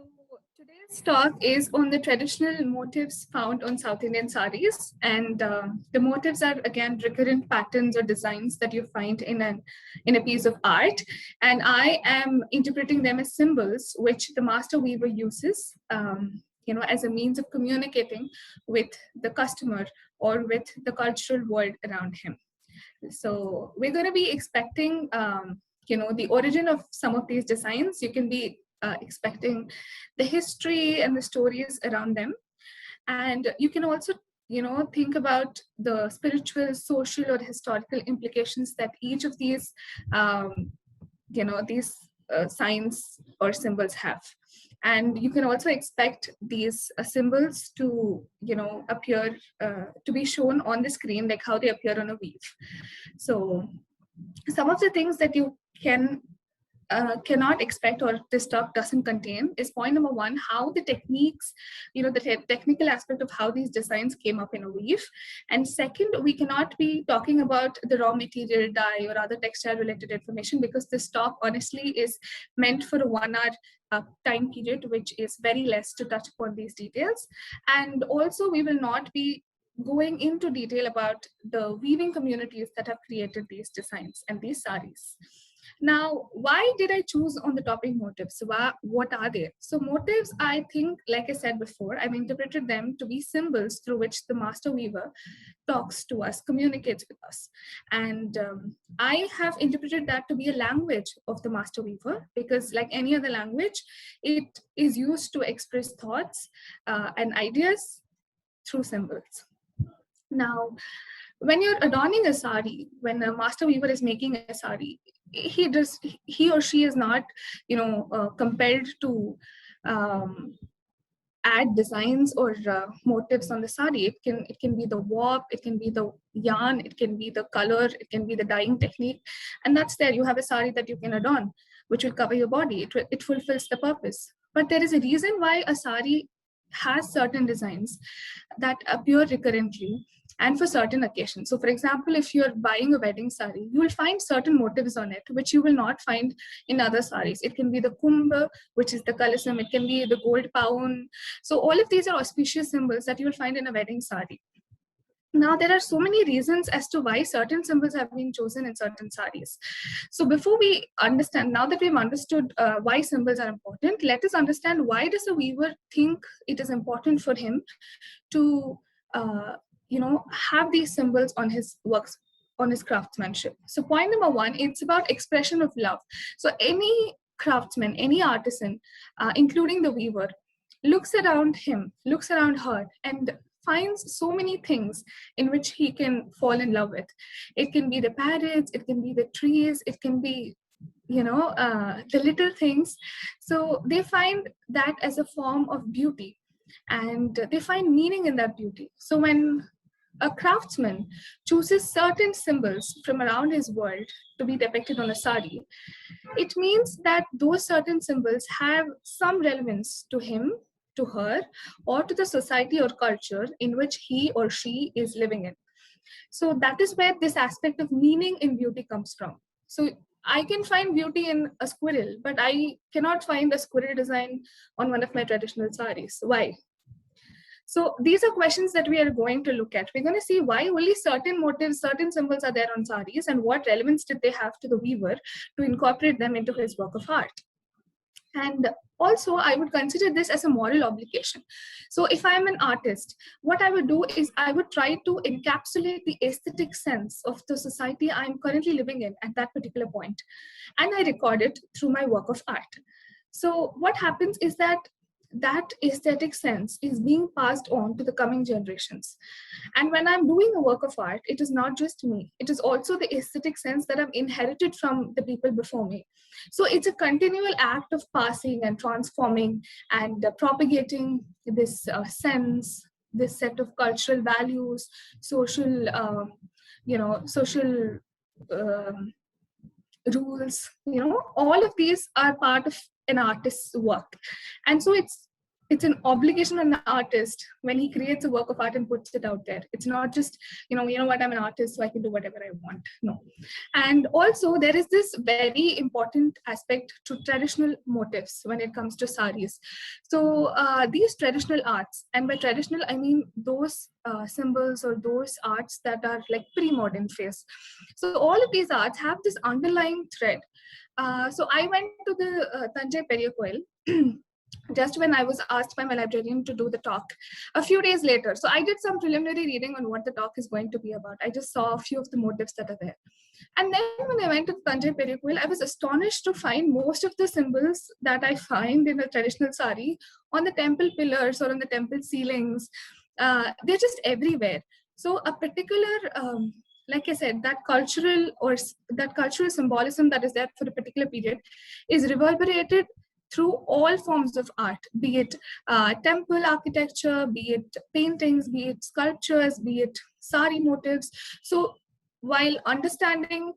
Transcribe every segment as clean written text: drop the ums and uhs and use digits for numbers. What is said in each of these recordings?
So today's talk is on the traditional motifs found on South Indian saris, and the motifs are again recurrent patterns or designs that you find in a piece of art, and I am interpreting them as symbols which the master weaver uses, as a means of communicating with the customer or with the cultural world around him. So we're going to be expecting, the origin of some of these designs. You can be expecting the history and the stories around them. And you can also, think about the spiritual, social, or historical implications that each of these, these signs or symbols have. And you can also expect these symbols to, appear, to be shown on the screen, like how they appear on a weave. So some of the things that you cannot expect or this talk doesn't contain is point number one, how the techniques, the technical aspect of how these designs came up in a weave. And second, we cannot be talking about the raw material, dye, or other textile related information, because this talk honestly is meant for a 1 hour time period, which is very less to touch upon these details. And also we will not be going into detail about the weaving communities that have created these designs and these saris. Now, why did I choose on the topic motifs? What are they? So motifs, I think, like I said before, I've interpreted them to be symbols through which the master weaver talks to us, communicates with us. And I have interpreted that to be a language of the master weaver, because like any other language, it is used to express thoughts and ideas through symbols. Now, when you're adorning a sari, when a master weaver is making a sari, he or she is not, compelled to add designs or motifs on the sari. It can be the warp, it can be the yarn, it can be the color, it can be the dyeing technique, and that's there. You have a sari that you can adorn, which will cover your body. It fulfills the purpose. But there is a reason why a sari has certain designs that appear recurrently and for certain occasions. So for example, if you're buying a wedding sari, you will find certain motifs on it which you will not find in other saris. It can be the kumbh, which is the kalasam, it can be the gold paun. So all of these are auspicious symbols that you will find in a wedding sari. Now, there are so many reasons as to why certain symbols have been chosen in certain saris. So before we understand, now that we've understood why symbols are important, let us understand, why does a weaver think it is important for him to have these symbols on his works, on his craftsmanship. So point number one, it's about expression of love. So any craftsman, any artisan, including the weaver, looks around him, looks around her, and finds so many things in which he can fall in love with. It can be the parrots, it can be the trees, it can be the little things. So they find that as a form of beauty, and they find meaning in that beauty. So when a craftsman chooses certain symbols from around his world to be depicted on a sari, it means that those certain symbols have some relevance to him, to her, or to the society or culture in which he or she is living in. So that is where this aspect of meaning in beauty comes from. So I can find beauty in a squirrel, but I cannot find a squirrel design on one of my traditional saris. Why? So these are questions that we are going to look at. We're going to see why only certain motifs, certain symbols are there on saris, and what relevance did they have to the weaver to incorporate them into his work of art. And also, I would consider this as a moral obligation. So if I'm an artist, what I would do is I would try to encapsulate the aesthetic sense of the society I'm currently living in at that particular point, and I record it through my work of art. So what happens is that aesthetic sense is being passed on to the coming generations. And when I'm doing a work of art, it is not just me, it is also the aesthetic sense that I've inherited from the people before me. So it's a continual act of passing and transforming and propagating this sense, this set of cultural values, social, social rules. All of these are part of an artist's work. And so it's it's an obligation on the artist when he creates a work of art and puts it out there. It's not just, you know what, I'm an artist, so I can do whatever I want. No. And also there is this very important aspect to traditional motifs when it comes to saris. So these traditional arts, and by traditional, I mean those symbols or those arts that are like pre-modern phase. So all of these arts have this underlying thread. So I went to the Tanjai Periya Koil just when I was asked by my librarian to do the talk a few days later. So I did some preliminary reading on what the talk is going to be about. I just saw a few of the motifs that are there. And then when I went to Tanjai Periya Koil, I was astonished to find most of the symbols that I find in a traditional sari on the temple pillars or on the temple ceilings. They're just everywhere. So a particular, like I said, that cultural symbolism that is there for a particular period is reverberated through all forms of art, be it temple architecture, be it paintings, be it sculptures, be it sari motifs. So while understanding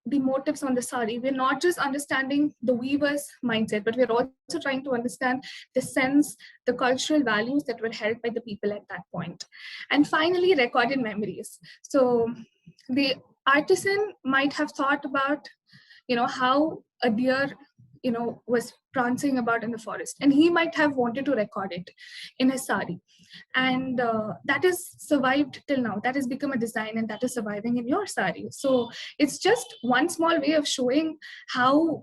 the motifs on the sari, we're not just understanding the weaver's mindset, but we're also trying to understand the sense, the cultural values that were held by the people at that point. And finally, recorded memories. So the artisan might have thought about, how a deer was prancing about in the forest, and he might have wanted to record it in his sari, and that has survived till now. That has become a design, and that is surviving in your sari. So it's just one small way of showing how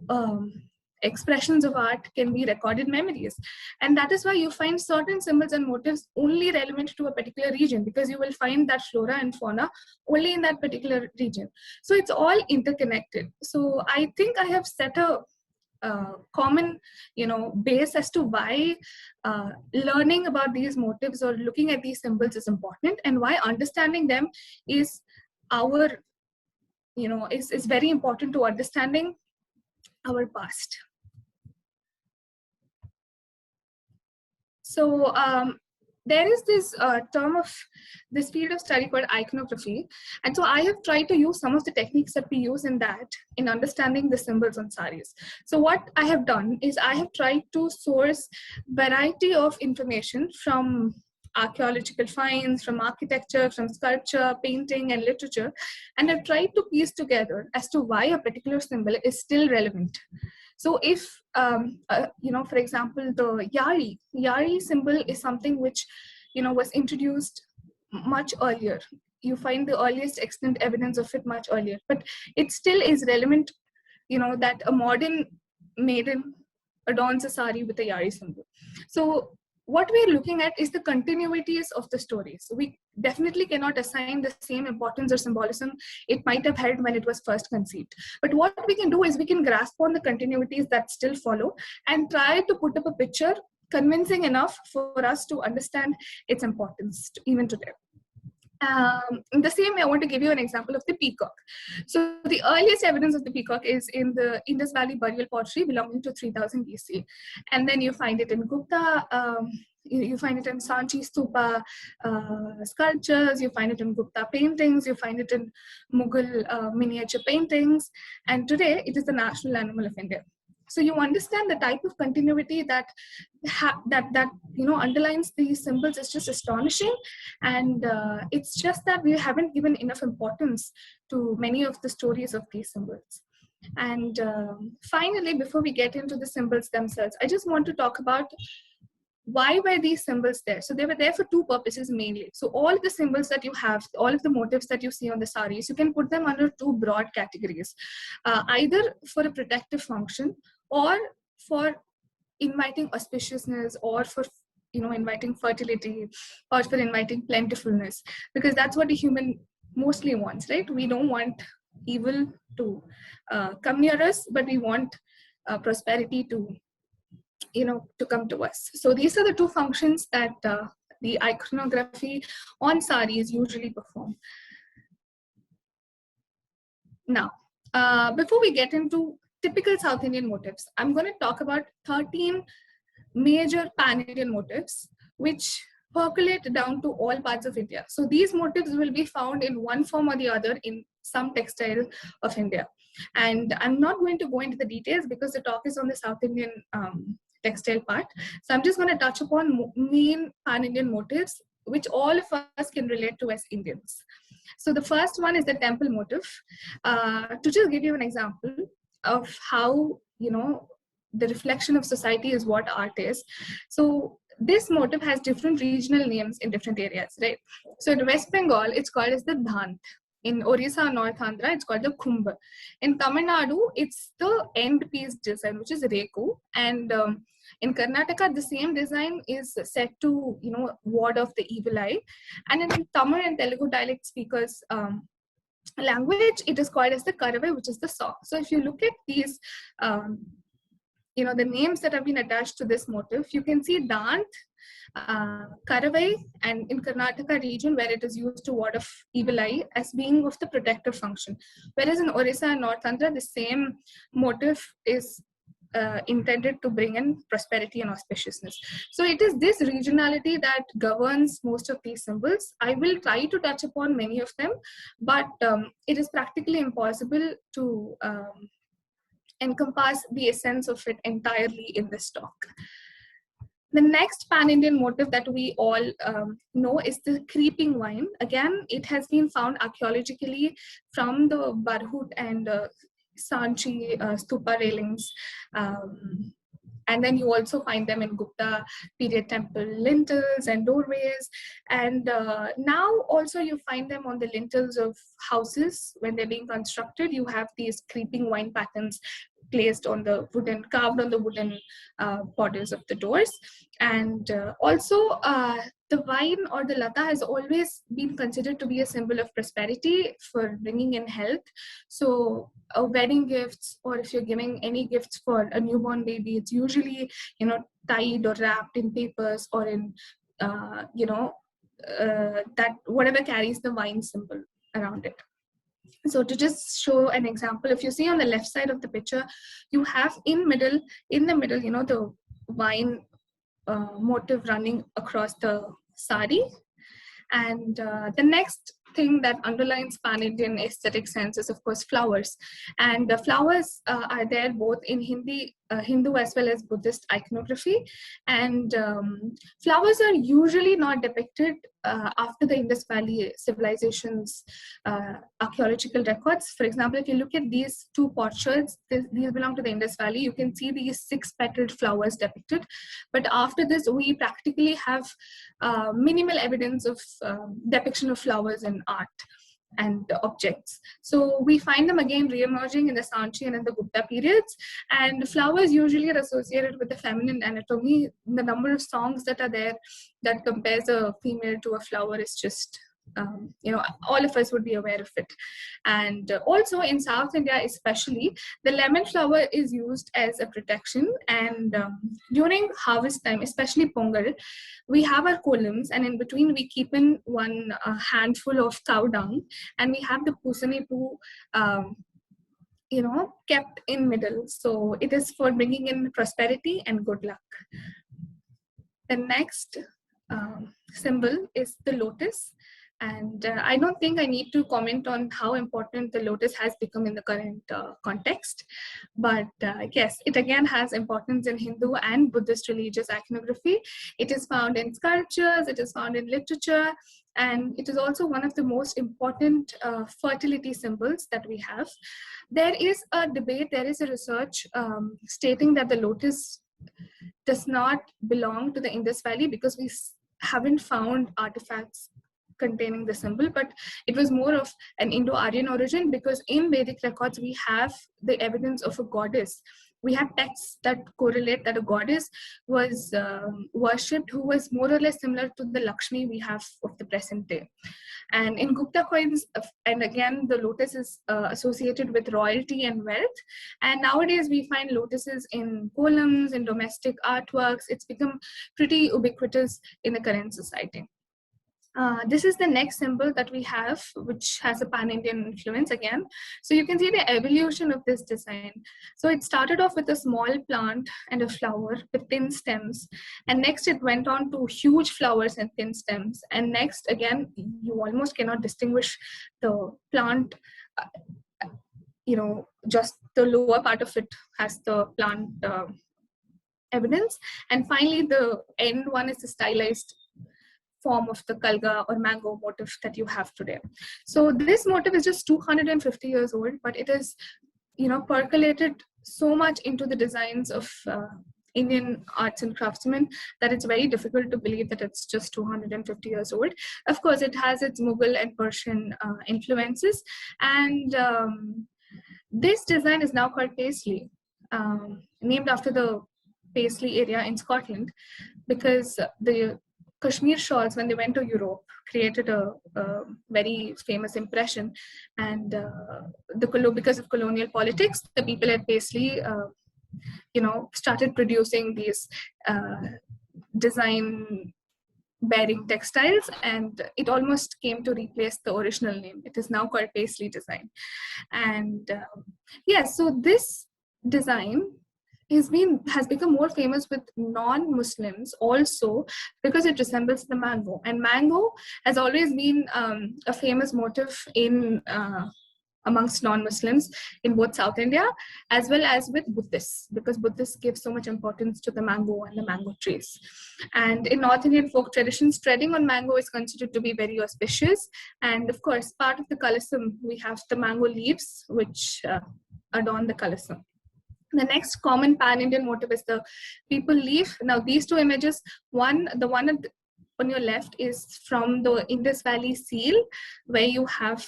expressions of art can be recorded memories. And that is why you find certain symbols and motifs only relevant to a particular region, because you will find that flora and fauna only in that particular region. So it's all interconnected. So I think I have set a common base as to why learning about these motifs or looking at these symbols is important, and why understanding them is our is very important to understanding our past. So there is this term of this field of study called iconography. And so I have tried to use some of the techniques that we use in that in understanding the symbols on saris. So what I have done is I have tried to source variety of information from archaeological finds, from architecture, from sculpture, painting, and literature. And I've tried to piece together as to why a particular symbol is still relevant. So if, for example, the Yari symbol is something which, was introduced much earlier. You find the earliest extant evidence of it much earlier, but it still is relevant, that a modern maiden adorns a sari with a Yari symbol. So what we're looking at is the continuities of the story. So we definitely cannot assign the same importance or symbolism it might have held when it was first conceived. But what we can do is we can grasp on the continuities that still follow and try to put up a picture convincing enough for us to understand its importance even today. In the same way, I want to give you an example of the peacock. So the earliest evidence of the peacock is in the Indus Valley burial pottery belonging to 3000 BC. And then you find it in Gupta, you find it in Sanchi Stupa sculptures, you find it in Gupta paintings, you find it in Mughal miniature paintings. And today it is the national animal of India. So you understand the type of continuity that underlines these symbols is just astonishing, and it's just that we haven't given enough importance to many of the stories of these symbols. And finally, before we get into the symbols themselves, I just want to talk about why were these symbols there? So they were there for two purposes mainly. So all of the symbols that you have, all of the motifs that you see on the saris, you can put them under two broad categories, either for a protective function or for inviting auspiciousness, or for inviting fertility, or for inviting plentifulness, because that's what a human mostly wants, right? We don't want evil to come near us, but we want prosperity to come to us. So these are the two functions that the iconography on saris usually perform. Now, before we get into typical South Indian motifs, I'm going to talk about 13 major pan-Indian motifs which percolate down to all parts of India. So these motifs will be found in one form or the other in some textile of India. And I'm not going to go into the details because the talk is on the South Indian textile part. So I'm just going to touch upon main pan-Indian motifs, which all of us can relate to as Indians. So the first one is the temple motif. To just give you an example of how, the reflection of society is what art is. So this motif has different regional names in different areas, right? So in West Bengal, it's called as the Dhant. In Orissa, North Andhra, it's called the Kumbh. In Tamil Nadu, it's the end piece design, which is Reku. And in Karnataka, the same design is set to, ward off the evil eye. And in Tamil and Telugu dialect speakers language, it is called as the Karavai, which is the saw. So if you look at these, the names that have been attached to this motif, you can see Dant, Karavai, and in Karnataka region where it is used to ward off evil eye as being of the protective function. Whereas in Orissa and North Andhra, the same motif is intended to bring in prosperity and auspiciousness. So it is this regionality that governs most of these symbols. I will try to touch upon many of them, but it is practically impossible to encompass the essence of it entirely in this talk. The next pan-Indian motif that we all know is the creeping vine. Again, it has been found archaeologically from the Barhut and Sanchi stupa railings. And then you also find them in Gupta period temple lintels and doorways. And now also you find them on the lintels of houses when they're being constructed. You have these creeping vine patterns placed on the wooden, carved on the wooden borders of the doors. And also the vine or the lata has always been considered to be a symbol of prosperity for bringing in health. So wedding gifts, or if you're giving any gifts for a newborn baby, it's usually, tied or wrapped in papers or in, that whatever carries the vine symbol around it. So to just show an example, if you see on the left side of the picture, you have in the middle, the vine motif running across the sari. And the next thing that underlines pan-Indian aesthetic sense is, of course, flowers. And the flowers are there both in Hindu as well as Buddhist iconography. And flowers are usually not depicted after the Indus Valley civilization's archaeological records. For example, if you look at these two potsherds, these belong to the Indus Valley, you can see these 6-petaled flowers depicted. But after this, we practically have minimal evidence of depiction of flowers in art and objects. So we find them again re-emerging in the Sanchi and in the Gupta periods. And flowers usually are associated with the feminine anatomy. The number of songs that are there that compares a female to a flower is just, all of us would be aware of it. And also in South India especially, the lemon flower is used as a protection. And during harvest time, especially Pongal, we have our columns, and in between we keep in one handful of cow dung, and we have the pusani poo kept in middle. So it is for bringing in prosperity and good luck. The next symbol is the lotus. And I don't think I need to comment on how important the lotus has become in the current context. But yes, it again has importance in Hindu and Buddhist religious iconography. It is found in sculptures, it is found in literature, and it is also one of the most important fertility symbols that we have. There is a debate, there is a research stating that the lotus does not belong to the Indus Valley because we haven't found artifacts containing the symbol, but it was more of an Indo-Aryan origin, because in Vedic records we have the evidence of a goddess. We have texts that correlate that a goddess was worshipped who was more or less similar to the Lakshmi we have of the present day. And in Gupta coins, and again, the lotus is associated with royalty and wealth. And nowadays we find lotuses in columns, in domestic artworks. It's become pretty ubiquitous in the current society. This is the next symbol that we have, which has a pan-Indian influence again. So you can see the evolution of this design. So it started off with a small plant and a flower with thin stems. And next it went on to huge flowers and thin stems. And next, again, you almost cannot distinguish the plant, just the lower part of it has the plant evidence. And finally, the end one is the stylized form of the kalga or mango motif that you have today. So this motif is just 250 years old, but it is, percolated so much into the designs of Indian arts and craftsmen that it's very difficult to believe that it's just 250 years old. Of course, it has its Mughal and Persian influences, and this design is now called Paisley, named after the Paisley area in Scotland, because the Kashmir shawls, when they went to Europe, created a very famous impression. And because of colonial politics, the people at Paisley, started producing these design bearing textiles, and it almost came to replace the original name. It is now called Paisley design. And so this design has become more famous with non-Muslims also because it resembles the mango. And mango has always been a famous motif in amongst non-Muslims in both South India as well as with Buddhists, because Buddhists give so much importance to the mango and the mango trees. And in North Indian folk traditions, treading on mango is considered to be very auspicious. And of course, part of the kalasam, we have the mango leaves which adorn the kalasam. The next common pan-Indian motif is the people leaf. Now these two images, the one on your left is from the Indus Valley seal, where you have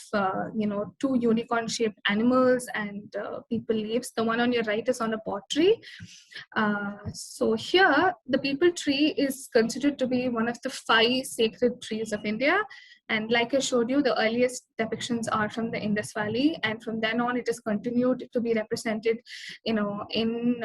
two unicorn-shaped animals and people leaves. The one on your right is on a pottery. So here, the people tree is considered to be one of the 5 sacred trees of India. And like I showed you, the earliest depictions are from the Indus Valley, and from then on, it has continued to be represented, in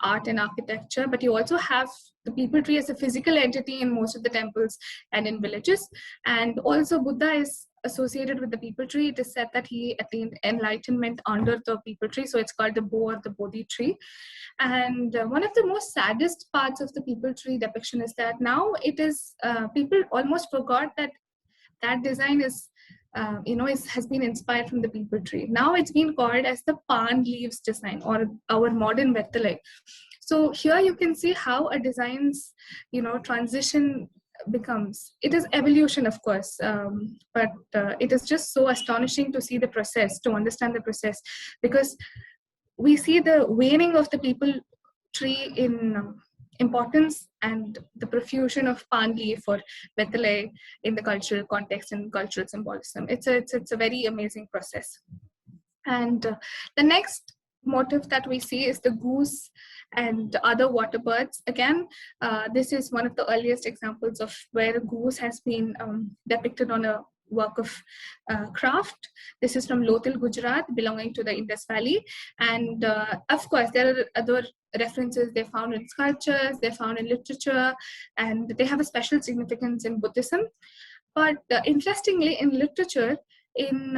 art and architecture. But you also have the people tree as a physical entity in most of the temples and in villages. And also Buddha is associated with the people tree. It is said that he attained enlightenment under the people tree, so it's called the Bo or the Bodhi tree. And one of the most saddest parts of the people tree depiction is that now it is people almost forgot that design is has been inspired from the people tree. Now it's been called as the palm leaves design, or our modern Vettalai. So here you can see how a design's transition becomes. It is evolution, of course, but it is just so astonishing to see the process, to understand the process, because we see the waning of the people tree in importance and the profusion of palm leaf or Vettalai in the cultural context and cultural symbolism. It's a very amazing process. And the next motif that we see is the goose and other water birds. Again, this is one of the earliest examples of where a goose has been depicted on a work of craft. This is from Lothal, Gujarat, belonging to the Indus Valley. And of course, there are other references they found in sculptures, they found in literature, and they have a special significance in Buddhism. But interestingly, in literature, in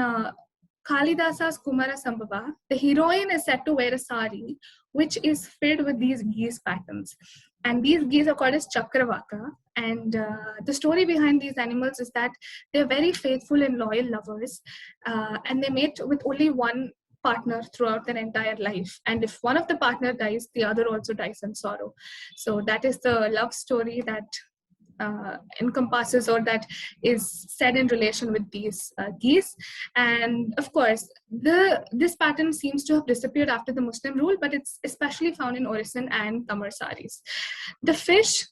Kalidasa's Kumara Sambhava, the heroine is said to wear a sari which is filled with these geese patterns. And these geese are called as Chakravaka. And the story behind these animals is that they're very faithful and loyal lovers, and they mate with only one partner throughout their entire life. And if one of the partner dies, the other also dies in sorrow. So that is the love story that encompasses, or that is said in relation with these geese. And of course, this pattern seems to have disappeared after the Muslim rule, but it's especially found in Orison and Tamar saris. The fish,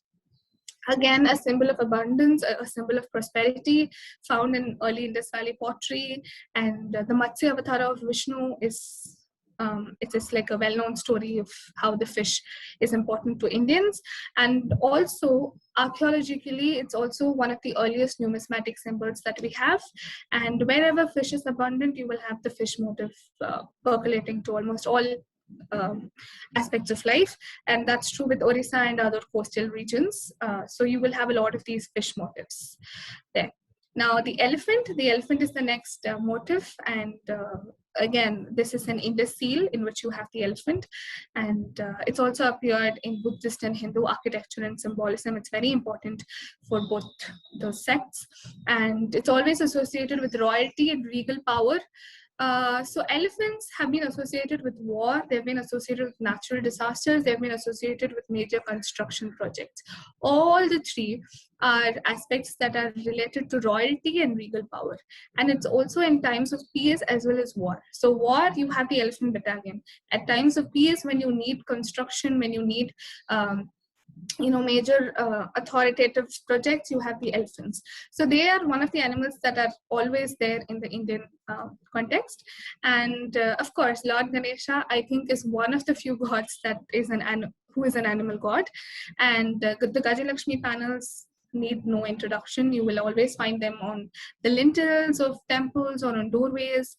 again, a symbol of abundance, a symbol of prosperity, found in early Indus Valley pottery. And the Matsya Avatara of Vishnu is it is like a well-known story of how the fish is important to Indians. And also, archaeologically, it's also one of the earliest numismatic symbols that we have. And wherever fish is abundant, you will have the fish motif percolating to almost all aspects of life. And that's true with Orissa and other coastal regions. So you will have a lot of these fish motifs there. Now, the elephant is the next motif. And again, this is an Indus seal in which you have the elephant. And it's also appeared in Buddhist and Hindu architecture and symbolism. It's very important for both those sects. And it's always associated with royalty and regal power. So elephants have been associated with war, they've been associated with natural disasters, they've been associated with major construction projects. All the three are aspects that are related to royalty and regal power. And it's also in times of peace as well as war. So war, you have the elephant battalion. At times of peace, when you need construction, when you need major authoritative projects, you have the elephants. So they are one of the animals that are always there in the Indian context. And of course, Lord Ganesha, I think, is one of the few gods that is who is an animal god. And the Gajalakshmi panels need no introduction. You will always find them on the lintels of temples or on doorways,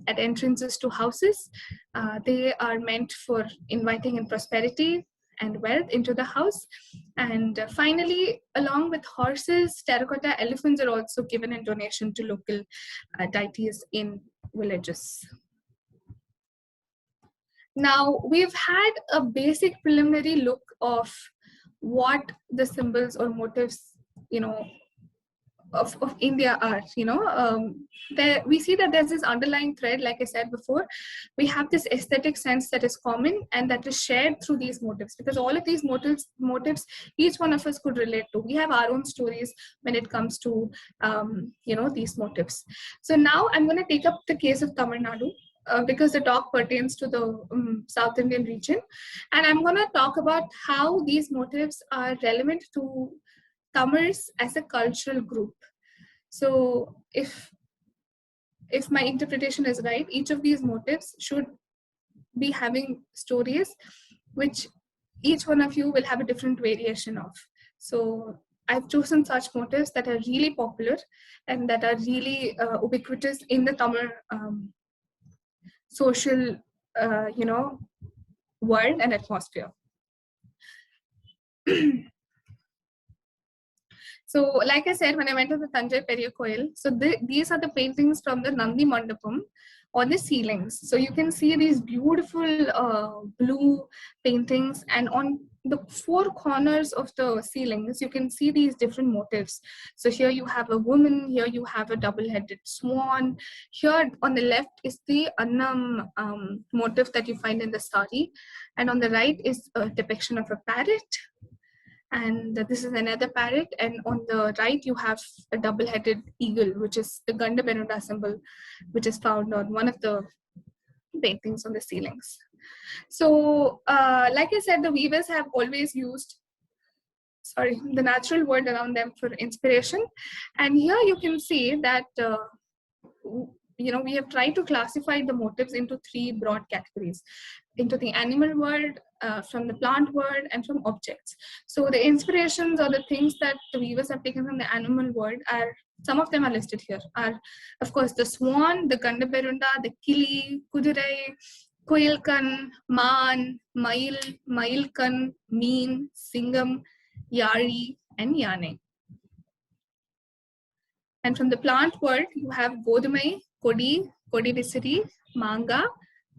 at entrances to houses. They are meant for inviting in prosperity and wealth into the house. And finally, along with horses, terracotta elephants are also given in donation to local deities in villages. Now, we've had a basic preliminary look of what the symbols or motifs, of India are. We see that there's this underlying thread, like I said before. We have this aesthetic sense that is common and that is shared through these motifs, because all of these motifs, each one of us could relate to. We have our own stories when it comes to, these motifs. So now I'm going to take up the case of Tamil Nadu. Because the talk pertains to the South Indian region. And I'm going to talk about how these motifs are relevant to Tamils as a cultural group. So if my interpretation is right, each of these motifs should be having stories which each one of you will have a different variation of. So I've chosen such motifs that are really popular and that are really ubiquitous in the Tamil social, world and atmosphere. So, like I said, when I went to the Tanjai Periya Koil, so these are the paintings from the Nandi Mandapam on the ceilings. So you can see these beautiful blue paintings, and on the four corners of the ceilings, you can see these different motifs. So here you have a woman, here you have a double-headed swan. Here on the left is the Annam motif that you find in the sari, and on the right is a depiction of a parrot. And this is another parrot, and on the right you have a double-headed eagle, which is the Gandaberunda symbol, which is found on one of the paintings on the ceilings. So like I said, the weavers have always used the natural world around them for inspiration. And here you can see that we have tried to classify the motifs into three broad categories: into the animal world, from the plant world, and from objects. So the inspirations or the things that the weavers have taken from the animal world are, some of them are listed here, are of course the swan, the Gandaberunda, the kili, kudurai, koilkan, maan, mail, mailkan, meen, singam, yari, and yane. And from the plant world, you have godumai, kodi, kodi visiri, manga,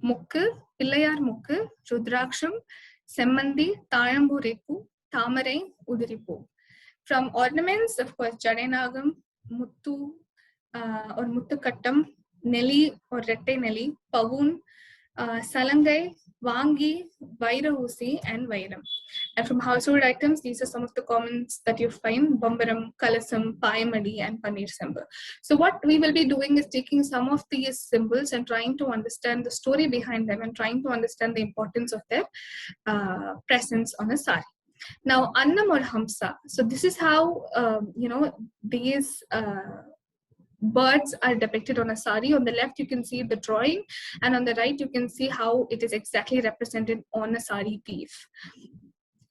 mukku, pillayar mukku, rudraksham, semmandi, tayambu repu, tamarai, udiripu. From ornaments, of course, jadenagam, muttu or muttukattam, nelli or rette nelli, pavun, salangai, vangi, vairahusi, and vairam. And from household items, these are some of the commons that you find: bambaram, kalasam, payamadi, and paneer sambar. So what we will be doing is taking some of these symbols and trying to understand the story behind them and trying to understand the importance of their presence on a sari. Now, Annam or Hamsa. So this is how, these birds are depicted on a sari. On the left, you can see the drawing, and on the right, you can see how it is exactly represented on a sari leaf.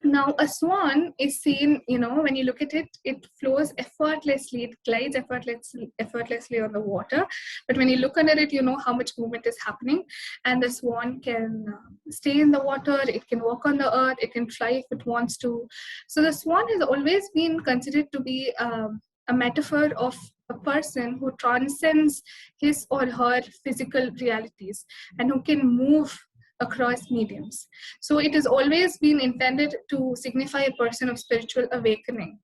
Now, a swan is seen, when you look at it, it flows effortlessly, it glides effortlessly on the water. But when you look under it, you know how much movement is happening. And the swan can stay in the water, it can walk on the earth, it can fly if it wants to. So the swan has always been considered to be a metaphor of a person who transcends his or her physical realities and who can move across mediums. So it has always been intended to signify a person of spiritual awakening.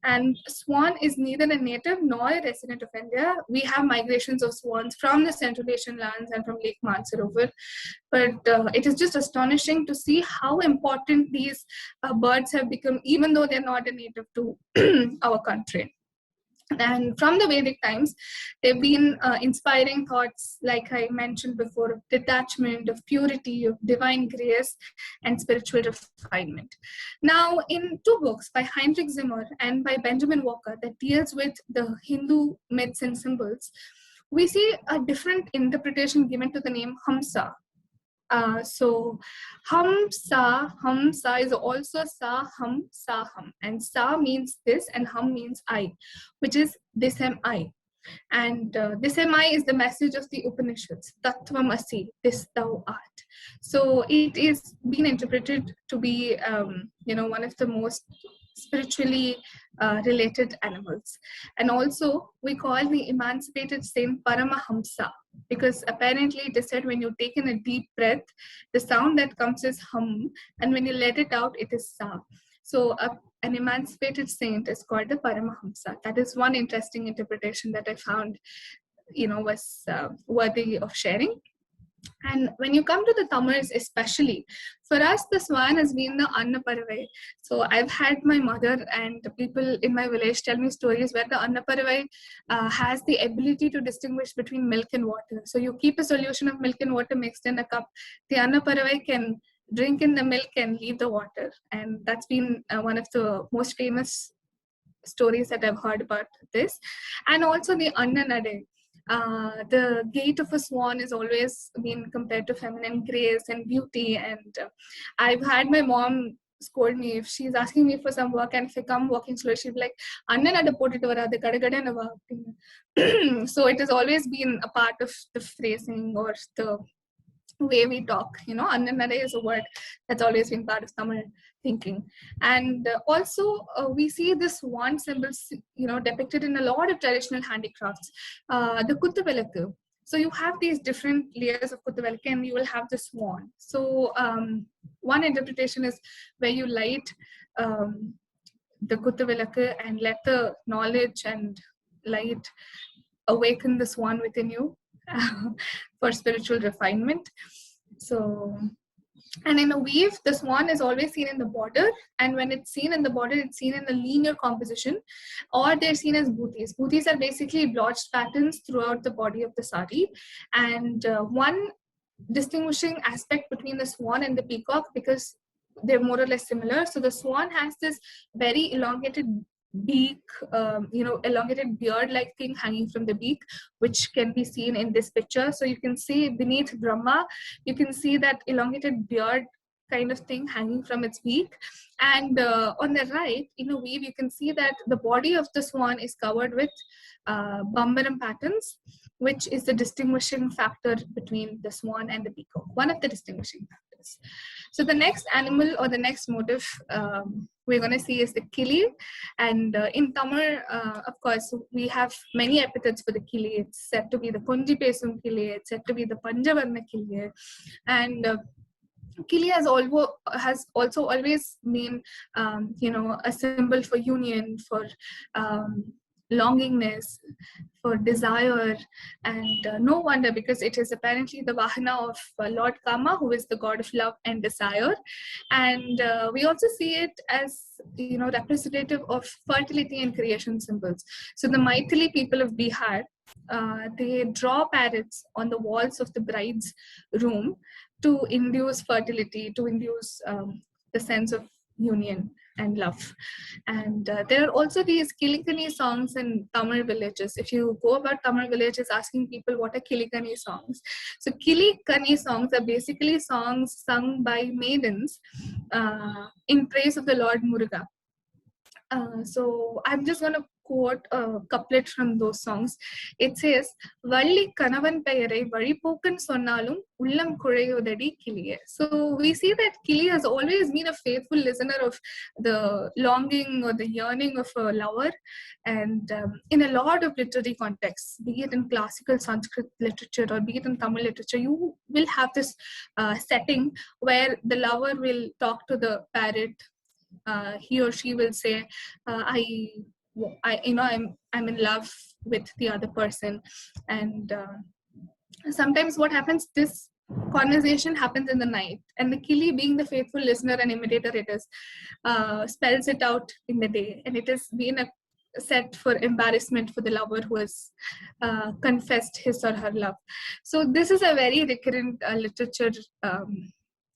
And swan is neither a native nor a resident of India. We have migrations of swans from the Central Asian lands and from Lake Mansarovar. But it is just astonishing to see how important these birds have become, even though they're not a native to our country. And from the Vedic times, they've been inspiring thoughts, like I mentioned before, of detachment, of purity, of divine grace, and spiritual refinement. Now, in two books by Heinrich Zimmer and by Benjamin Walker that deals with the Hindu myths and symbols, we see a different interpretation given to the name Hamsa. So Hamsa is also Sa Hum, and Sa means this and Hum means I, which is this am I. And this am I is the message of the Upanishads, Tattvam Asi, this thou art. So it is being interpreted to be, one of the most spiritually related animals. And also we call the emancipated saint Paramahamsa, because apparently it is said when you take in a deep breath, the sound that comes is hum, and when you let it out, it is sa. So an emancipated saint is called the Paramahamsa. That is one interesting interpretation that I found, was worthy of sharing. And when you come to the Tamils, especially, for us, the swan has been the Annaparavai. So I've had my mother and people in my village tell me stories where the Annaparavai has the ability to distinguish between milk and water. So you keep a solution of milk and water mixed in a cup. The Annaparavai can drink in the milk and leave the water. And that's been one of the most famous stories that I've heard about this. And also the Annanade. The gait of a swan is always been compared to feminine grace and beauty. And I've had my mom scold me if she's asking me for some work, and if I come walking slow, she'll be like, "Anna nada potittu varadu, kadagada va." So it has always been a part of the phrasing or the way we talk. Annanade is a word that's always been part of Tamil thinking. And also we see this swan symbols, depicted in a lot of traditional handicrafts. The Kuttuvilakku. So you have these different layers of Kuttuvilakku and you will have the swan. So one interpretation is where you light the Kuttuvilakku and let the knowledge and light awaken the swan within you for spiritual refinement. So, and in a weave, the swan is always seen in the border, and when it's seen in the border, it's seen in a linear composition, or they're seen as booties. Booties are basically blotched patterns throughout the body of the sari, and one distinguishing aspect between the swan and the peacock, because they're more or less similar. So the swan has this very elongated beak, elongated beard-like thing hanging from the beak, which can be seen in this picture. So you can see beneath Brahma, you can see that elongated beard kind of thing hanging from its beak. And on the right, in a weave, you can see that the body of the swan is covered with Bambaram patterns, which is the distinguishing factor between the swan and the peacock, one of the distinguishing factors. So the next animal or the next motif we're going to see is the kili. And in Tamil, of course, we have many epithets for the kili. It's said to be the Kunji Pesum kili, it's said to be the Panjavarna kili. And kili has also always been, a symbol for union, for longingness, for desire, and no wonder, because it is apparently the Vahana of Lord Kama, who is the god of love and desire. And we also see it as, representative of fertility and creation symbols. So the Maithili people of Bihar, they draw parrots on the walls of the bride's room to induce fertility, to induce the sense of union and love. And there are also these Kilikani songs in Tamil villages. If you go about Tamil villages asking people what are Kilikani songs, so Kilikani songs are basically songs sung by maidens in praise of the Lord Muruga. So I'm just going to quote a couplet from those songs. It says, Valli Kanavan Peyarai Valipokan Sonnalum Ullam Kurayodadi Kiliye. So we see that Kili has always been a faithful listener of the longing or the yearning of a lover. And in a lot of literary contexts, be it in classical Sanskrit literature or be it in Tamil literature, you will have this setting where the lover will talk to the parrot he or she will say, I'm in love with the other person. And sometimes what happens, this conversation happens in the night, and the kili, being the faithful listener and imitator it is, spells it out in the day, and it has been a set for embarrassment for the lover who has confessed his or her love. So this is a very recurrent literature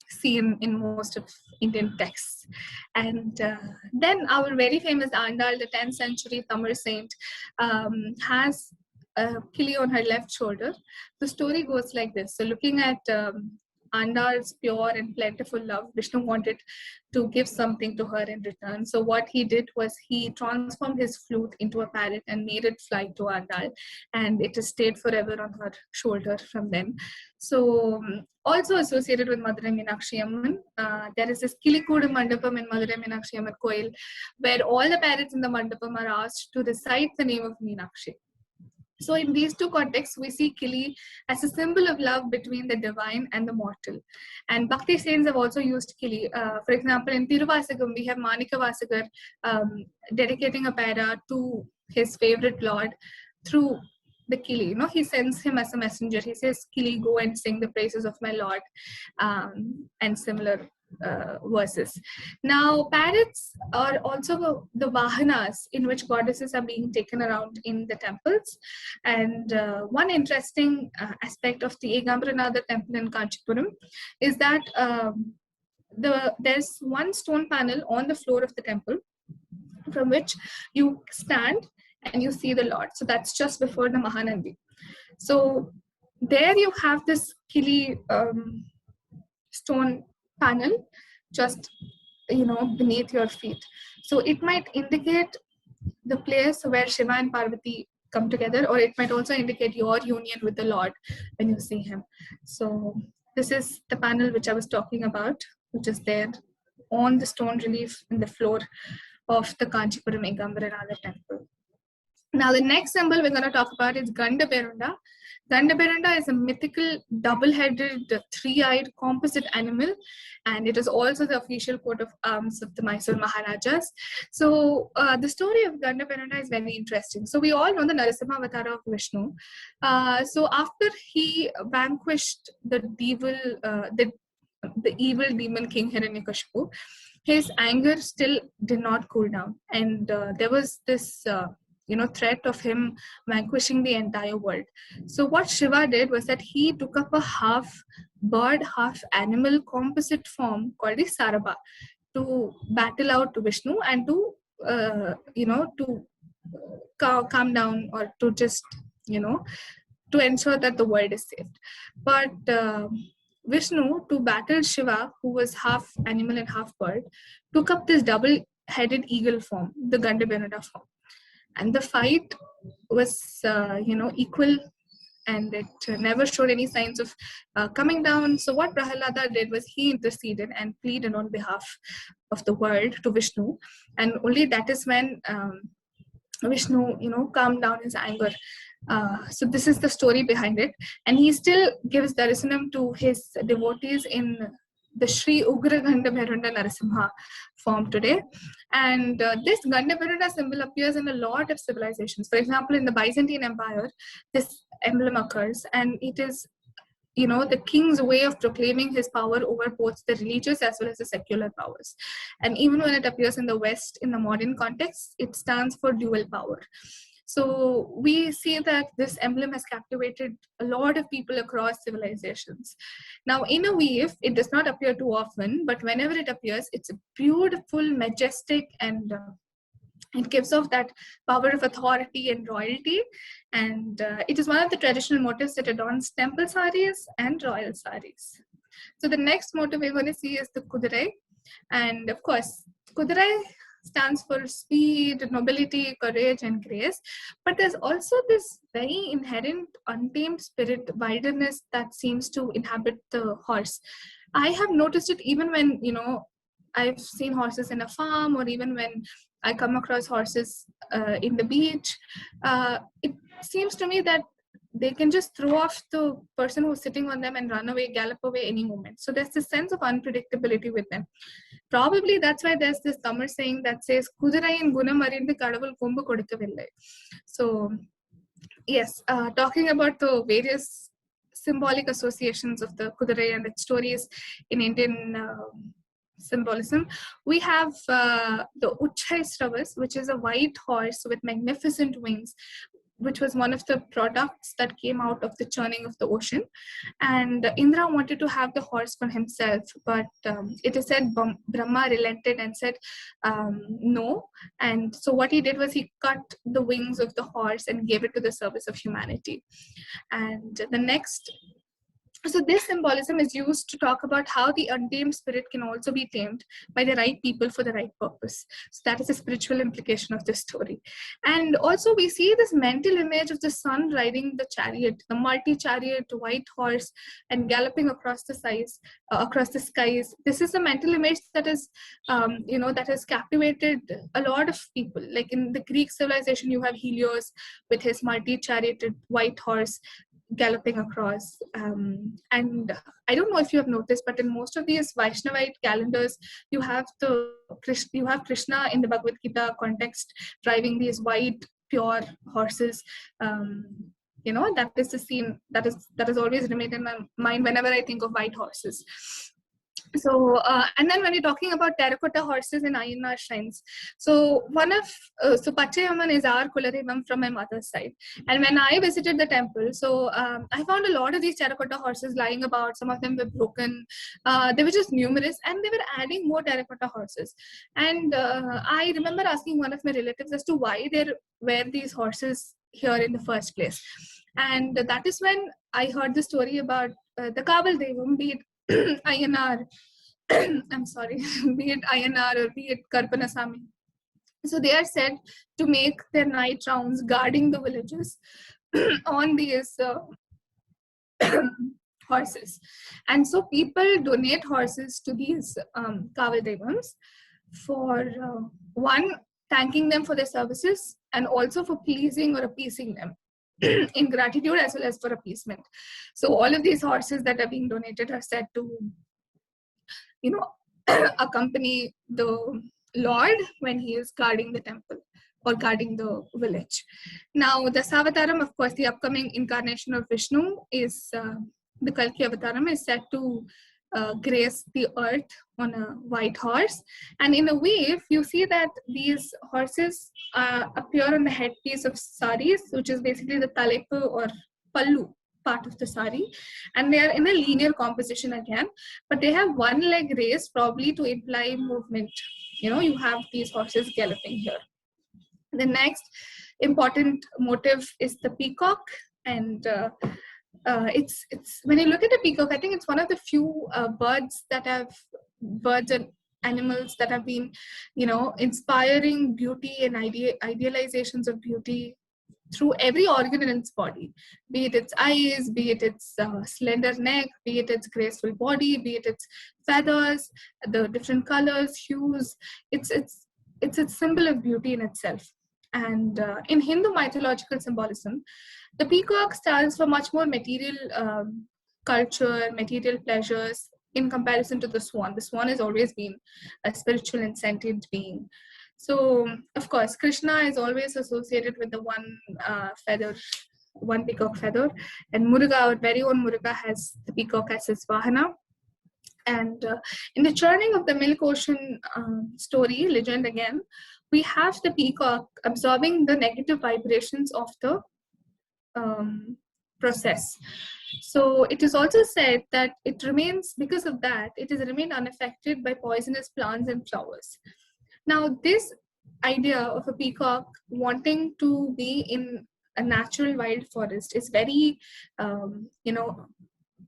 seen in most of Indian texts. And then our very famous Andal, the 10th century Tamil saint, has a kili on her left shoulder. The story goes like this. So looking at Andal's pure and plentiful love, Vishnu wanted to give something to her in return. So what he did was he transformed his flute into a parrot and made it fly to Andal, and it has stayed forever on her shoulder from then. So also associated with Madurai Meenakshi Amman, there is this Kilikudu Mandapam in Madurai Meenakshi Amman Koil, where all the parrots in the mandapam are asked to recite the name of Meenakshi. So in these two contexts, we see Kili as a symbol of love between the divine and the mortal. And Bhakti saints have also used Kili. For example, in Tiruvasagam, we have Manika Vasagar dedicating a para to his favorite lord through the Kili. You know, he sends him as a messenger. He says, Kili, go and sing the praises of my lord, and similar verses. Now, parrots are also the vahanas in which goddesses are being taken around in the temples. And one interesting aspect of the Egambranada temple in Kanchipuram is that there's one stone panel on the floor of the temple from which you stand and you see the Lord. So that's just before the Mahanandi. So there you have this Kili stone panel just beneath your feet. So it might indicate the place where Shiva and Parvati come together, or it might also indicate your union with the Lord when you see him. So this is the panel which I was talking about, which is there on the stone relief in the floor of the Kanchipuram Egambranada temple. Now the next symbol we're going to talk about is Ganda Berunda. Ganda Berunda is a mythical double-headed, three-eyed composite animal, and it is also the official coat of arms of the Mysore Maharajas. So the story of Ganda Berunda is very interesting. So we all know the Narasimha Avatara of Vishnu. So after he vanquished the evil demon king Hiranyakashipu, his anger still did not cool down, and there was this threat of him vanquishing the entire world. So what Shiva did was that he took up a half bird, half animal composite form called the Sarabha to battle out to Vishnu and to calm down, or to just to ensure that the world is saved. But Vishnu, to battle Shiva, who was half animal and half bird, took up this double-headed eagle form, the Ganda Berunda form. And the fight was, equal, and it never showed any signs of coming down. So what Prahalada did was he interceded and pleaded on behalf of the world to Vishnu. And only that is when Vishnu, calmed down his anger. So this is the story behind it. And he still gives darshanam to his devotees in the Sri Ugra Ganda Berunda Narasimha form today. And this Ganda Berunda symbol appears in a lot of civilizations. For example, in the Byzantine Empire, this emblem occurs, and it is the king's way of proclaiming his power over both the religious as well as the secular powers. And even when it appears in the West, in the modern context, it stands for dual power. So we see that this emblem has captivated a lot of people across civilizations. Now, in a weave, it does not appear too often, but whenever it appears, it's beautiful, majestic, and it gives off that power of authority and royalty. And it is one of the traditional motifs that adorns temple saris and royal saris. So the next motif we're going to see is the Kudurai. And of course, Kudurai stands for speed, nobility, courage, and grace. But there's also this very inherent, untamed spirit, wilderness that seems to inhabit the horse. I have noticed it even when, I've seen horses in a farm, or even when I come across horses in the beach. It seems to me that they can just throw off the person who's sitting on them and run away, gallop away any moment. So there's this sense of unpredictability with them. Probably that's why there's this Tamil saying that says, Kudurayin gunam arindu kadavul kombu kodukavillai. So yes, talking about the various symbolic associations of the Kudurai and its stories in Indian symbolism, we have the Uchai Sravas, which is a white horse with magnificent wings, which was one of the products that came out of the churning of the ocean. And Indra wanted to have the horse for himself, but it is said Brahma relented and said no. And so what he did was he cut the wings of the horse and gave it to the service of humanity. And the next, so this symbolism is used to talk about how the untamed spirit can also be tamed by the right people for the right purpose. So that is a spiritual implication of this story. And also we see this mental image of the sun riding the chariot, the multi-chariot white horse, and galloping across the skies. This is a mental image that is, that has captivated a lot of people. Like in the Greek civilization, you have Helios with his multi-charioted white horse galloping across. And I don't know if you have noticed, but in most of these Vaishnavite calendars, you have Krishna in the Bhagavad Gita context driving these white, pure horses. That is the scene that has always remained in my mind whenever I think of white horses. So, and then when we're talking about terracotta horses in Ayyar shrines, so Pachayaman is our Kuladevam from my mother's side. And when I visited the temple, so I found a lot of these terracotta horses lying about. Some of them were broken. They were just numerous, and they were adding more terracotta horses. And I remember asking one of my relatives as to why there were these horses here in the first place. And that is when I heard the story about the Kabal Devam, be it Ayyanar, I'm sorry, be it Ayyanar or be it Karpanasamy. So they are said to make their night rounds guarding the villages on these horses. And so people donate horses to these Kaval Devams for one, thanking them for their services, and also for pleasing or appeasing them in gratitude as well as for appeasement. So all of these horses that are being donated are said to, accompany the Lord when he is guarding the temple or guarding the village. Now, the Dasavataram, of course, the upcoming incarnation of Vishnu is the Kalki Avataram, is said to grace the earth on a white horse. And in a wave, you see that these horses appear on the headpiece of saris, which is basically the talepu or pallu part of the sari, and they are in a linear composition again, but they have one leg raised, probably to imply movement. You have these horses galloping here. The next important motive is the peacock, and it's when you look at a peacock, I think it's one of the few birds and animals that have been, inspiring beauty and idealizations of beauty through every organ in its body, be it its eyes, be it its slender neck, be it its graceful body, be it its feathers, the different colors, hues. It's a symbol of beauty in itself. And in Hindu mythological symbolism, the peacock stands for much more material culture, material pleasures in comparison to the swan. The swan has always been a spiritual and sentient being. So, of course, Krishna is always associated with the one peacock feather. And Muruga, our very own Muruga, has the peacock as his vahana. And in the churning of the Milk Ocean story, legend again, we have the peacock absorbing the negative vibrations of the process. So it is also said that it remains, because of that, it has remained unaffected by poisonous plants and flowers. Now, this idea of a peacock wanting to be in a natural wild forest is very,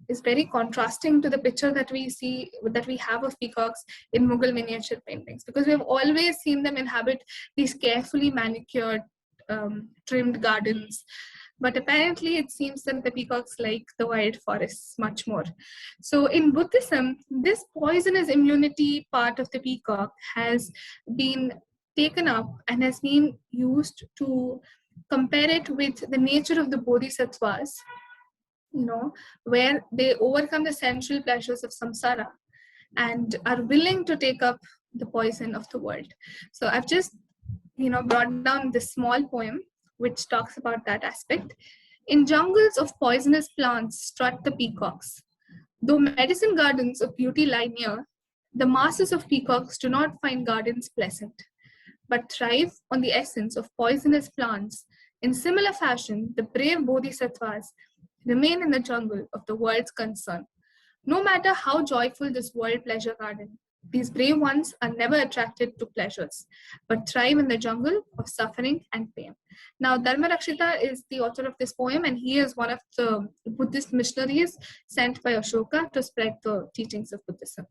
is very contrasting to the picture that we have of peacocks in Mughal miniature paintings, because we have always seen them inhabit these carefully manicured, trimmed gardens. But apparently it seems that the peacocks like the wild forests much more. So in Buddhism, this poisonous immunity part of the peacock has been taken up and has been used to compare it with the nature of the bodhisattvas, where they overcome the sensual pleasures of samsara and are willing to take up the poison of the world. So I've just, brought down this small poem which talks about that aspect. In jungles of poisonous plants strut the peacocks. Though medicine gardens of beauty lie near, the masses of peacocks do not find gardens pleasant, but thrive on the essence of poisonous plants. In similar fashion, the brave bodhisattvas remain in the jungle of the world's concern. No matter how joyful this world pleasure garden, these brave ones are never attracted to pleasures, but thrive in the jungle of suffering and pain. Now, Dharmarakshita is the author of this poem, and he is one of the Buddhist missionaries sent by Ashoka to spread the teachings of Buddhism.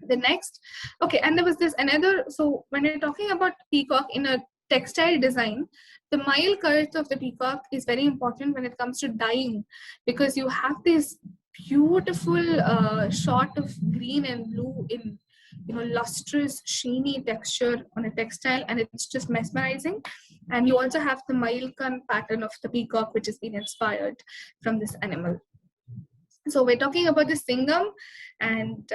The next, okay, and there was this another, so when you're talking about peacock in a textile design, the mile curve of the peacock is very important when it comes to dyeing, because you have this beautiful shot of green and blue in lustrous sheeny texture on a textile, and it's just mesmerizing. And you also have the Mailkan pattern of the peacock, which has been inspired from this animal. So we're talking about the Singham, and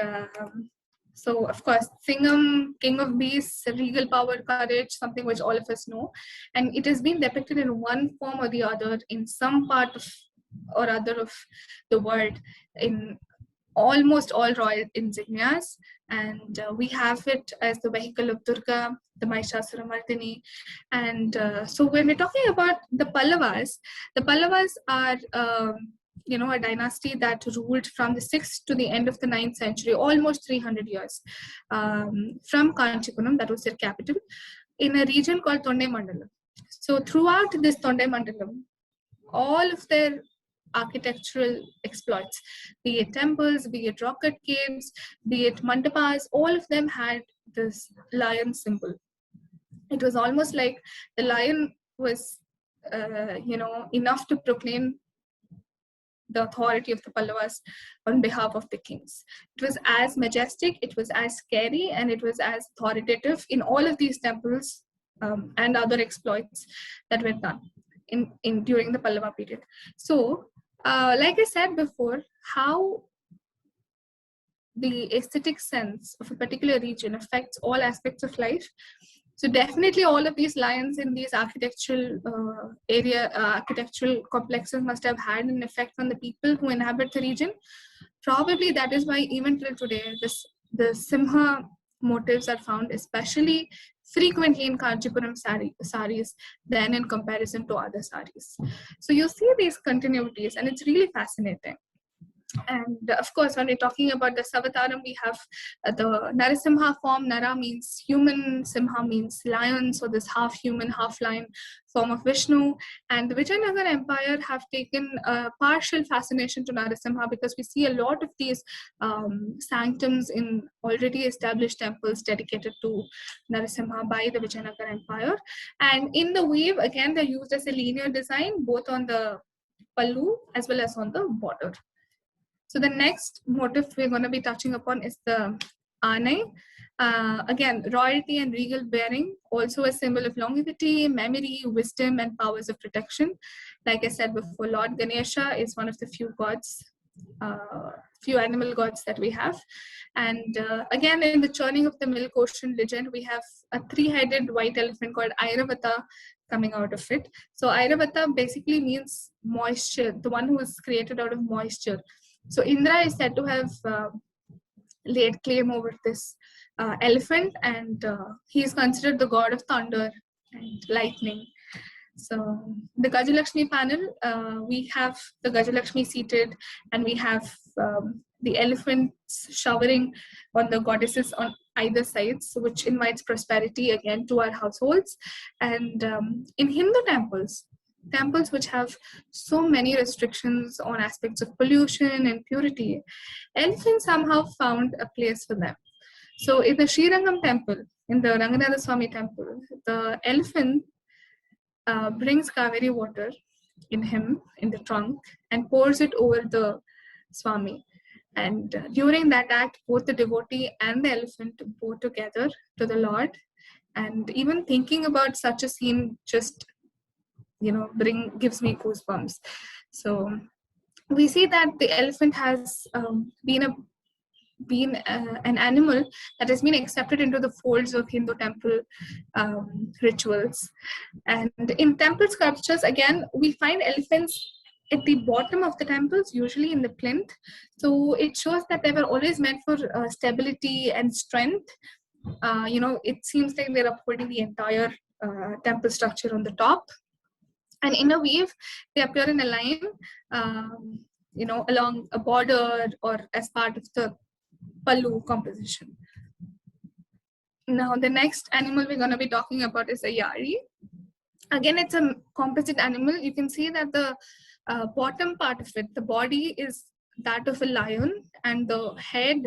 so of course Singham, king of beasts, regal power, courage, something which all of us know, and it has been depicted in one form or the other in some part of or other of the world in almost all royal insignias, and we have it as the vehicle of Durga, the Mahishasuramardini. And so when we're talking about the Pallavas are a dynasty that ruled from the 6th to the end of the 9th century, almost 300 years, from Kanchipuram, that was their capital, in a region called Tondai Mandalam. So throughout this Tondai Mandalam, all of their architectural exploits, be it temples, be it rock-cut caves, be it mandapas, all of them had this lion symbol. It was almost like the lion was, enough to proclaim the authority of the Pallavas on behalf of the kings. It was as majestic, it was as scary, and it was as authoritative in all of these temples and other exploits that were done in during the Pallava period. So, like I said before, how the aesthetic sense of a particular region affects all aspects of life. So definitely all of these lions in these architectural architectural complexes must have had an effect on the people who inhabit the region. Probably that is why even till today, the Simha motifs are found especially frequently in Kanchipuram saris than in comparison to other saris. So you see these continuities, and it's really fascinating. And of course, when we're talking about the Savataram, we have the Narasimha form. Nara means human, Simha means lion, so this half human, half lion form of Vishnu. And the Vijayanagara Empire have taken a partial fascination to Narasimha, because we see a lot of these sanctums in already established temples dedicated to Narasimha by the Vijayanagara Empire. And in the weave, again, they're used as a linear design, both on the pallu as well as on the border. So the next motif we're going to be touching upon is the Anai. Again, royalty and regal bearing, also a symbol of longevity, memory, wisdom, and powers of protection. Like I said before, Lord Ganesha is one of the few gods, few animal gods that we have. And again, in the churning of the milk ocean legend, we have a 3-headed white elephant called Airavata coming out of it. So Airavata basically means moisture, the one who was created out of moisture. So Indra is said to have laid claim over this elephant, and he is considered the god of thunder and lightning. So the Gajalakshmi panel, we have the Gajalakshmi seated, and we have the elephants showering on the goddesses on either sides, which invites prosperity again to our households. And in Hindu temples which have so many restrictions on aspects of pollution and purity, elephants somehow found a place for them. So in the Srirangam temple, in the Ranganatha Swami temple, the elephant brings Kaveri water in the trunk, and pours it over the Swami. And during that act, both the devotee and the elephant bow together to the Lord. And even thinking about such a scene just gives me goosebumps. So we see that the elephant has been an animal that has been accepted into the folds of Hindu temple rituals. And in temple sculptures, again, we find elephants at the bottom of the temples, usually in the plinth. So it shows that they were always meant for stability and strength. It seems like they're upholding the entire temple structure on the top. And in a weave, they appear in a line, along a border or as part of the pallu composition. Now, the next animal we're going to be talking about is a yari. Again, it's a composite animal. You can see that the bottom part of it, the body is that of a lion, and the head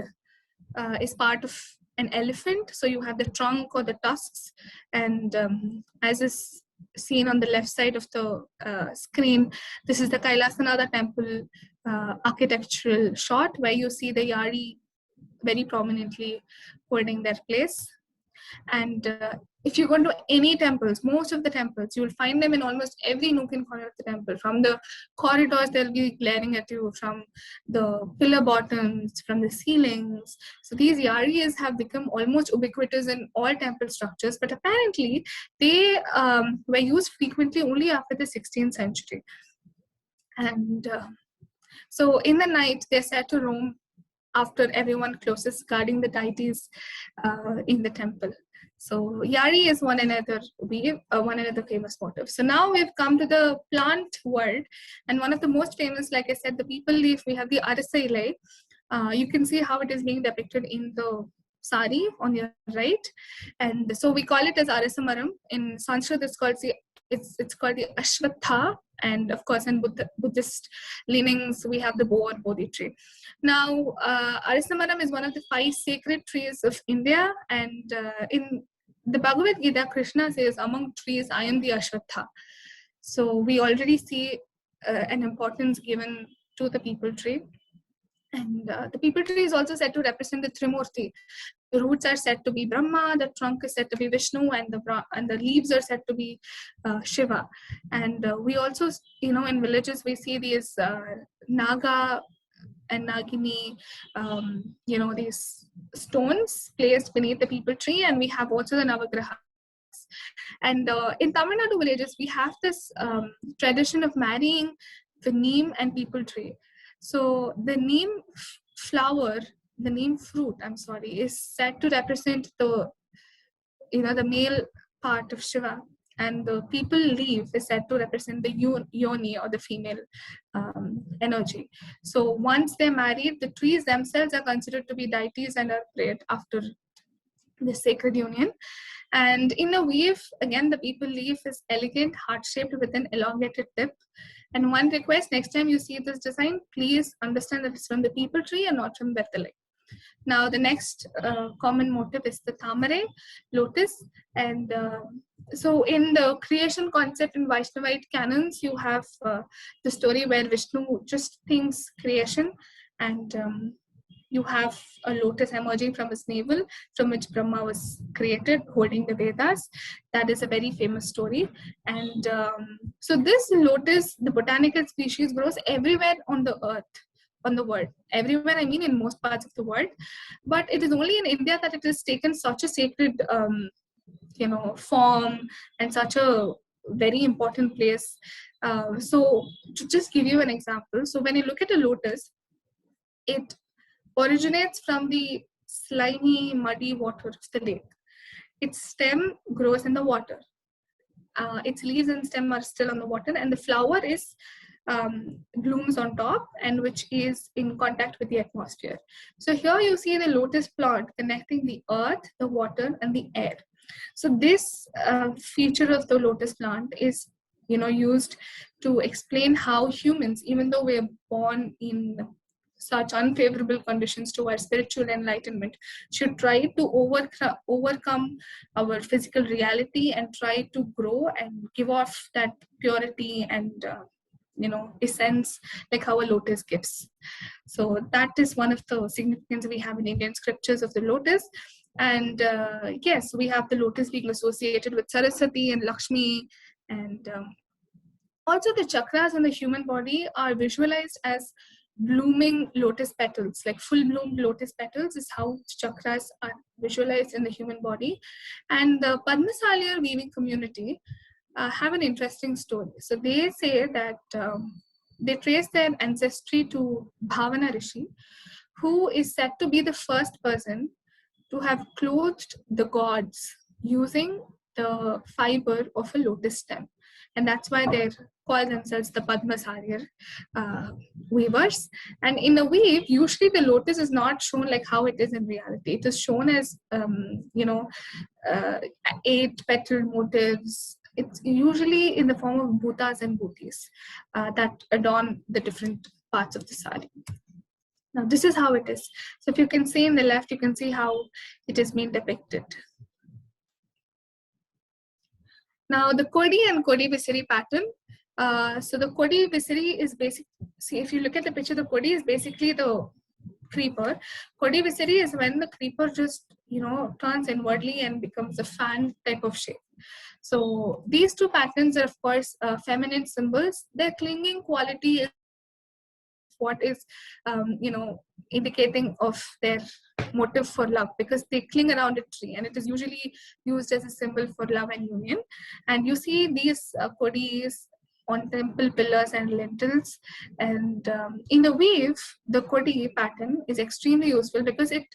is part of an elephant. So you have the trunk or the tusks, and as is seen on the left side of the screen, this is the Kailasanatha temple architectural shot where you see the yari very prominently holding their place. And if you go to any temples, most of the temples, you will find them in almost every nook and corner of the temple. From the corridors, they'll be glaring at you, from the pillar bottoms, from the ceilings. So these yaris have become almost ubiquitous in all temple structures, but apparently they were used frequently only after the 16th century. And so in the night, they're said to roam after everyone closes, guarding the deities in the temple. So yari is one another famous motif. So now we've come to the plant world, and one of the most famous, like I said, the people leaf. We have the arasa ilai. You can see how it is being depicted in the sari on your right, and so we call it as arasamaram. In Sanskrit, it's called the Ashwatha, and of course in Buddhist leanings we have the Bo or Bodhi tree. Now, Arasamaram is one of the 5 sacred trees of India, and in the Bhagavad Gita, Krishna says, among trees, I am the Ashwatha. So we already see an importance given to the people tree. And the people tree is also said to represent the Trimurti. The roots are said to be Brahma, the trunk is said to be Vishnu, and the leaves are said to be Shiva. And we also, in villages, we see these Naga and Nagini, these stones placed beneath the people tree, and we have also the Navagrahas. And in Tamil Nadu villages, we have this tradition of marrying the neem and people tree. So the neem fruit, is said to represent the male part of Shiva, and the people leaf is said to represent the yoni, or the female energy. So once they're married, the trees themselves are considered to be deities and are prayed after the sacred union. And in a weave, again, the people leaf is elegant, heart-shaped with an elongated tip. And one request, next time you see this design, please understand that it's from the people tree and not from Bethalai. Now, the next common motif is the Tamare, lotus. And so in the creation concept in Vaishnavite canons, you have the story where Vishnu just thinks creation, and you have a lotus emerging from his navel, from which Brahma was created, holding the Vedas. That is a very famous story. And so this lotus, the botanical species, grows everywhere on the earth, on the world. Everywhere, I mean in most parts of the world. But it is only in India that it has taken such a sacred form and such a very important place. So to just give you an example, so when you look at a lotus, it originates from the slimy, muddy water of the lake. Its stem grows in the water. Its leaves and stem are still on the water, and the flower is blooms on top, and which is in contact with the atmosphere. So here you see the lotus plant connecting the earth, the water, and the air. So this feature of the lotus plant is used to explain how humans, even though we are born in such unfavorable conditions towards spiritual enlightenment, should try to overcome our physical reality and try to grow and give off that purity and essence, like how a lotus gives. So that is one of the significance we have in Indian scriptures of the lotus. And yes, we have the lotus being associated with Saraswati and Lakshmi, and Also, the chakras in the human body are visualized as blooming lotus petals, like full bloomed lotus petals is how chakras are visualized in the human body. And the Padmasalir weaving community have an interesting story. So they say that they trace their ancestry to Bhavana Rishi, who is said to be the first person to have clothed the gods using the fiber of a lotus stem. And that's why they call themselves the Padmasarir weavers. And in a weave, usually the lotus is not shown like how it is in reality. It is shown as, uh, 8 petal motifs. It's usually in the form of bhutas and bhutis that adorn the different parts of the sari. Now, this is how it is. So if you can see in the left, you can see how it is being depicted. Now, the Kodi and Kodi Visiri pattern. So the Kodi Visiri is basic. See, if you look at the picture, the Kodi is basically the creeper. Kodi Visiri is when the creeper just, turns inwardly and becomes a fan type of shape. So these two patterns are, of course, feminine symbols. Their clinging quality is what is indicating of their motive for love, because they cling around a tree, and it is usually used as a symbol for love and union. And you see these kodis on temple pillars and lintels. And in a weave, the kodi pattern is extremely useful because it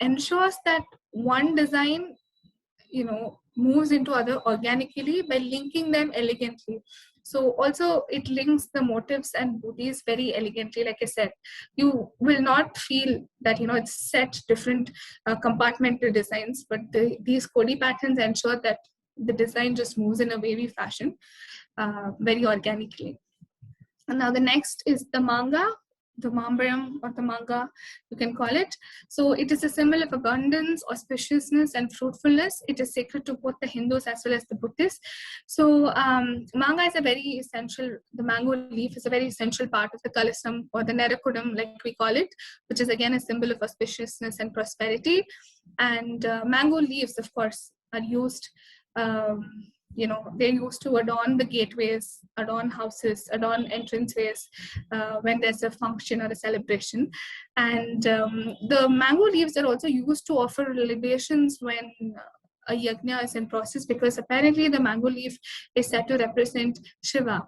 ensures that one design moves into other organically by linking them elegantly. So also it links the motifs and booties very elegantly. Like I said, you will not feel that it's set different compartmental designs, but these Kodi patterns ensure that the design just moves in a wavy fashion, very organically. And now the next is the manga, the mambaram or the manga, you can call it. So it is a symbol of abundance, auspiciousness, and fruitfulness. It is sacred to both the Hindus as well as the Buddhists. So manga is a very essential, the mango leaf is a very essential part of the kalasam or the nerakudam, like we call it, which is again a symbol of auspiciousness and prosperity. And mango leaves, of course, are used they're used to adorn the gateways, adorn houses, adorn entranceways when there's a function or a celebration. And the mango leaves are also used to offer libations when a yajna is in process, because apparently the mango leaf is said to represent Shiva.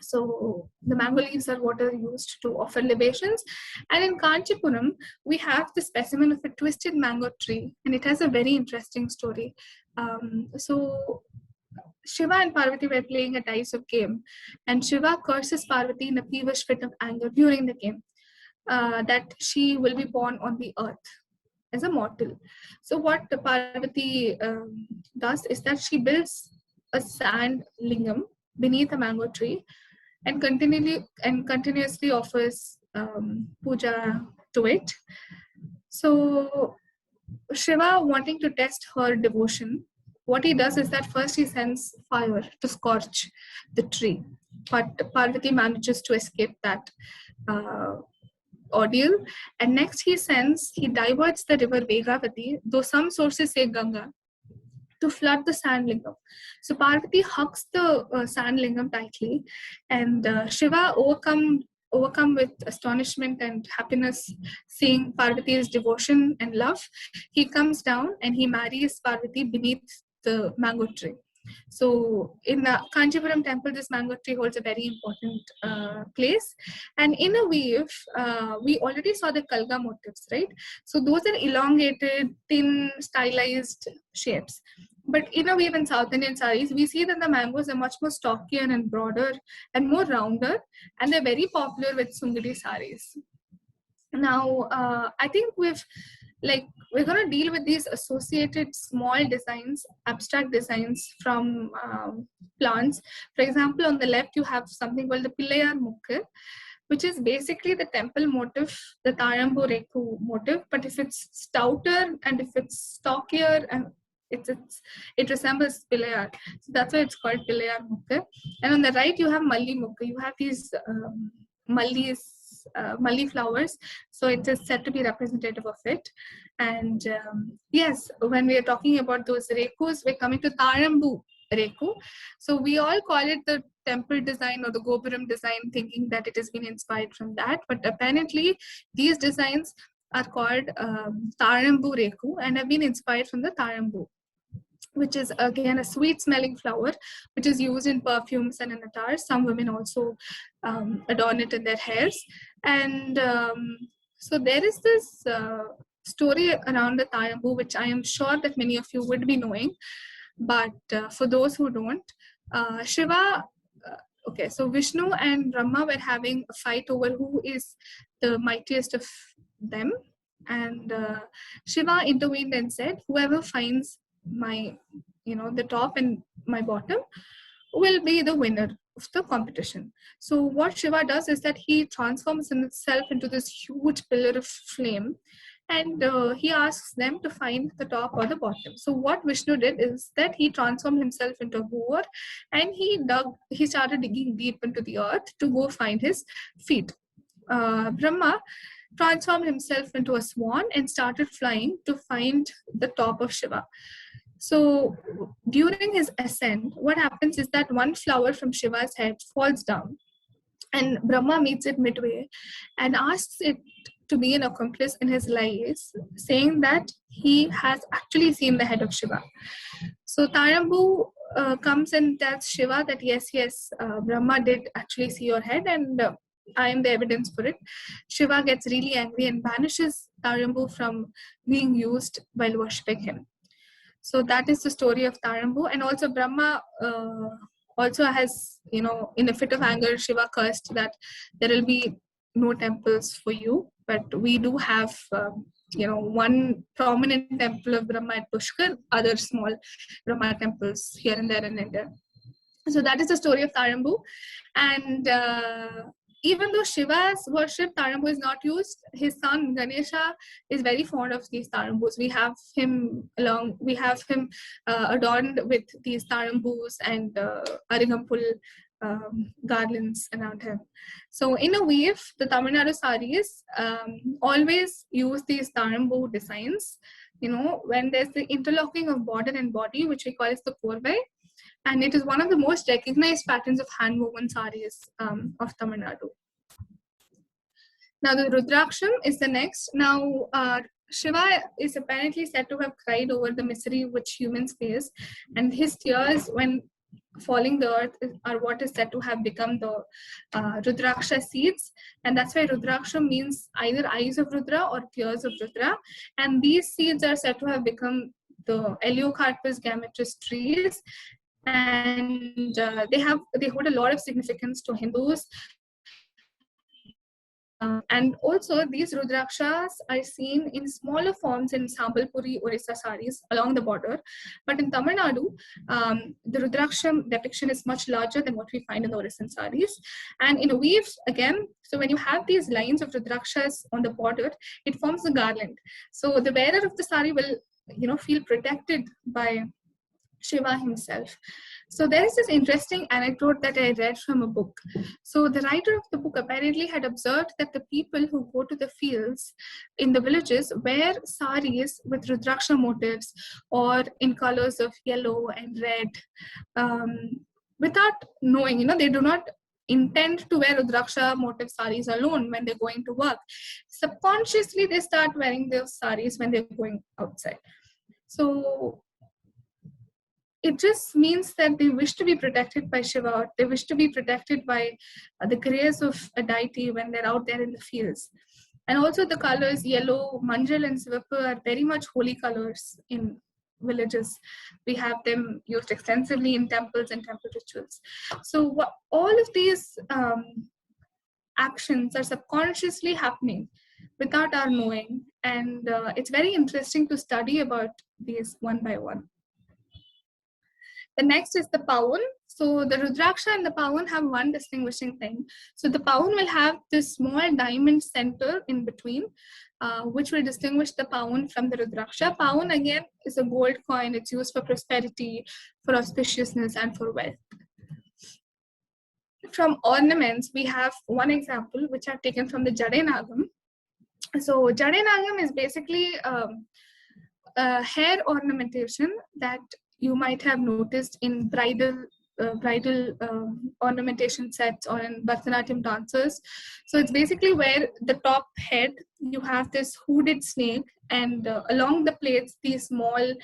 So the mango leaves are what are used to offer libations. And in Kanchipuram, we have the specimen of a twisted mango tree, and it has a very interesting story. So Shiva and Parvati were playing a dice of game, and Shiva curses Parvati in a peevish fit of anger during the game that she will be born on the earth as a mortal. So what Parvati does is that she builds a sand lingam beneath a mango tree and continuously offers puja to it. So Shiva, wanting to test her devotion, what he does is that first he sends fire to scorch the tree, but Parvati manages to escape that ordeal. And next he diverts the river Vegavati, though some sources say Ganga, to flood the sand lingam. So Parvati hugs the sand lingam tightly, and Shiva, overcome with astonishment and happiness, seeing Parvati's devotion and love, he comes down and he marries Parvati beneath the mango tree. So in the Kanchipuram temple, this mango tree holds a very important place. And in a weave, we already saw the Kalga motifs, right? So those are elongated, thin, stylized shapes. But in a weave in South Indian saris, we see that the mangoes are much more stockier and broader and more rounder, and they're very popular with Sungadi saris. Now, I think we're going to deal with these associated small designs, abstract designs from plants. For example, on the left, you have something called the Pillayar Mukha, which is basically the temple motif, the Tayambu Reku motif, but if it's stouter and if it's stockier and it resembles Pillayar. So that's why it's called Pillayar Mukha. And on the right, you have Malli Mukha. You have these Malli flowers. So it is said to be representative of it. And yes, when we are talking about those Rekus, we're coming to Tayambu. Reku. So we all call it the temple design or the Gopuram design, thinking that it has been inspired from that. But apparently, these designs are called Tarambu Reku and have been inspired from the Tarambu, which is again a sweet smelling flower, which is used in perfumes and in attars. Some women also adorn it in their hairs. And so there is this story around the Tarambu, which I am sure that many of you would be knowing. But for those who don't, Shiva, okay, so Vishnu and Brahma were having a fight over who is the mightiest of them. And Shiva intervened and said, whoever finds my, the top and my bottom will be the winner of the competition. So what Shiva does is that he transforms himself into this huge pillar of flame, and he asks them to find the top or the bottom. So what Vishnu did is that he transformed himself into a boar, and he started digging deep into the earth to go find his feet. Brahma transformed himself into a swan and started flying to find the top of Shiva. So during his ascent, what happens is that one flower from Shiva's head falls down, and Brahma meets it midway and asks it to be an accomplice in his lies, saying that he has actually seen the head of Shiva. So Tarambu comes and tells Shiva that yes, Brahma did actually see your head, and I am the evidence for it. Shiva gets really angry and banishes Tarambu from being used while worshipping him. So that is the story of Tarambu. And also Brahma also has, in a fit of anger, Shiva cursed that there will be no temples for you. But we do have, one prominent temple of Brahma at Pushkar, other small Brahma temples here and there in India. So that is the story of Tarambu. And even though Shiva's worship, Tarambu is not used, his son Ganesha is very fond of these Tarambus. We have him adorned with these Tarambus and Arigampul garlands around him. So in a weave, the Tamil Nadu saris always use these Tarambu designs, when there's the interlocking of border and body, which we call as the korvai. And it is one of the most recognized patterns of hand-woven saris of Tamil Nadu. Now the Rudraksham is the next. Now Shiva is apparently said to have cried over the misery which humans face, and his tears when falling the earth are what is said to have become the Rudraksha seeds, and that's why Rudraksham means either eyes of Rudra or tears of Rudra, and these seeds are said to have become the Eleucarpus gametris trees. And they hold a lot of significance to Hindus. And also these Rudrakshas are seen in smaller forms in Sambalpuri, Orissa saris along the border. But in Tamil Nadu, the Rudraksham depiction is much larger than what we find in the Orissan saris. And in a weave, again, so when you have these lines of Rudrakshas on the border, it forms a garland. So the wearer of the sari will, feel protected by Shiva himself. So there is this interesting anecdote that I read from a book. So the writer of the book apparently had observed that the people who go to the fields in the villages wear saris with Rudraksha motifs or in colors of yellow and red without knowing, they do not intend to wear Rudraksha motif saris alone when they're going to work. Subconsciously, they start wearing those saris when they're going outside. So it just means that they wish to be protected by Shiva. They wish to be protected by the grace of a deity when they're out there in the fields. And also the colors yellow, manjal and sivappu are very much holy colors in villages. We have them used extensively in temples and temple rituals. So all of these actions are subconsciously happening without our knowing. And it's very interesting to study about these one by one. The next is the Pawan. So the Rudraksha and the Pawan have one distinguishing thing. So the Pawan will have this small diamond center in between, which will distinguish the Pawan from the Rudraksha. Pawan again is a gold coin. It's used for prosperity, for auspiciousness, and for wealth. From ornaments, we have one example, which I've taken from the Jadenagam. So Jadenagam is basically hair ornamentation that you might have noticed in bridal ornamentation sets or in Bharatanatyam dancers. So it's basically where the top head, you have this hooded snake, and along the plates, these small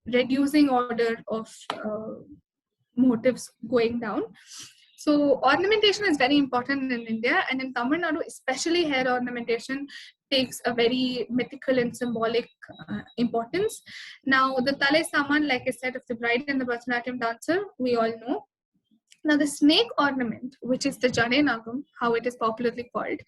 reducing order of motifs going down. So ornamentation is very important in India, and in Tamil Nadu, especially hair ornamentation takes a very mythical and symbolic importance. Now, the Tale Saman, like I said, of the bride and the Bharatanatyam dancer, we all know. Now, the snake ornament, which is the Jade Nagam, how it is popularly called,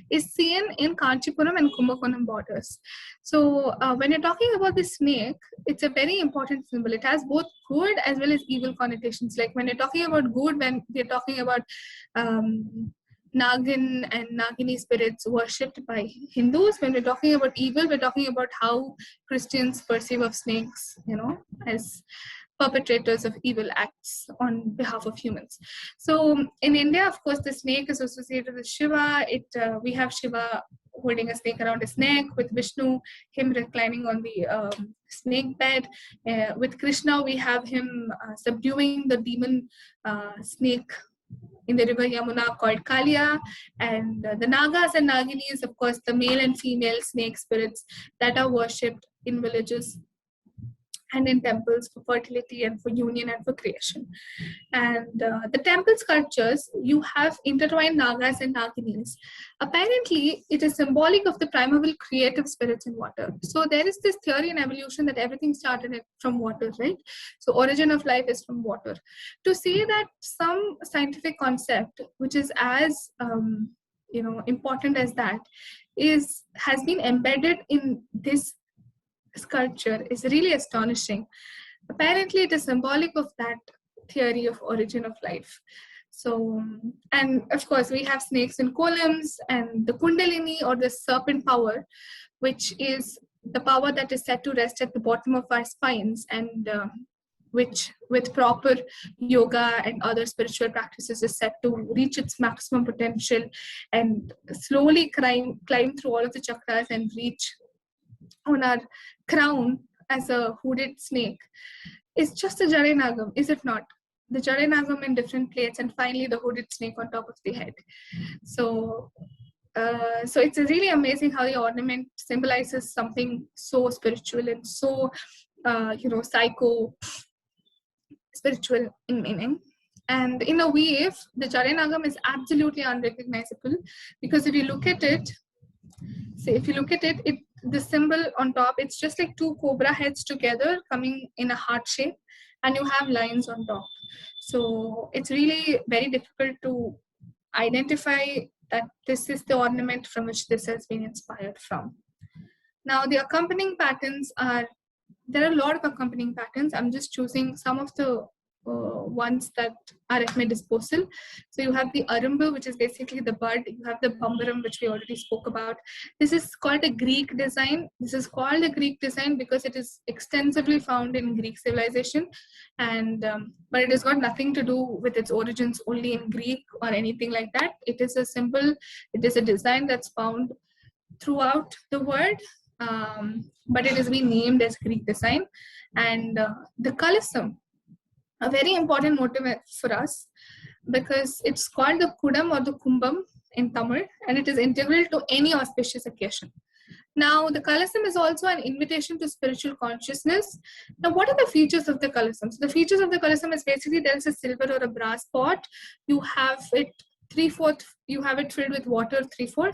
is seen in Kanchipuram and Kumbakonam borders. So, when you're talking about the snake, it's a very important symbol. It has both good as well as evil connotations. Like when you're talking about good, when we're talking about Nagin and Nagini spirits worshipped by Hindus. When we're talking about evil, we're talking about how Christians perceive of snakes, as perpetrators of evil acts on behalf of humans. So in India, of course, the snake is associated with Shiva. We have Shiva holding a snake around his neck, with Vishnu, him reclining on the snake bed. With Krishna, we have him subduing the demon snake in the river Yamuna called Kalia. And the Nagas and Naginis, of course, the male and female snake spirits that are worshipped in villages and in temples for fertility and for union and for creation. And the temple sculptures, you have intertwined Nagas and Naginis. Apparently, it is symbolic of the primeval creative spirits in water. So there is this theory in evolution that everything started from water, right? So origin of life is from water. To say that some scientific concept, which is as important as that, has been embedded in this sculpture is really astonishing. Apparently, it is symbolic of that theory of origin of life. So, and of course, we have snakes in columns, and the Kundalini or the serpent power, which is the power that is set to rest at the bottom of our spines, and which with proper yoga and other spiritual practices is set to reach its maximum potential and slowly climb through all of the chakras and reach on our crown as a hooded snake, is just a Jade Nagam, is it not? The Jade Nagam in different plates, and finally the hooded snake on top of the head. So it's really amazing how the ornament symbolizes something so spiritual and so psycho spiritual in meaning. And in a weave, the Jade Nagam is absolutely unrecognizable, because if you look at it, the symbol on top, it's just like two cobra heads together coming in a heart shape, and you have lines on top. So it's really very difficult to identify that this is the ornament from which this has been inspired from. Now, the accompanying patterns there are a lot of accompanying patterns. I'm just choosing some of the ones that are at my disposal. So you have the Arumbu, which is basically the bud. You have the Bambaram, which we already spoke about. This is called a Greek design. This is called a Greek design because it is extensively found in Greek civilization, and but it has got nothing to do with its origins only in Greek or anything like that. It is a symbol. It is a design that's found throughout the world, but it has been named as Greek design. And the Kalasam, a very important motive for us, because it's called the Kudam or the Kumbam in Tamil, and it is integral to any auspicious occasion. Now, the Kalasam is also an invitation to spiritual consciousness. Now, what are the features of the Kalasam? So the features of the Kalasam is basically there is a silver or a brass pot. You have it 3/4, you have it filled with water 3/4,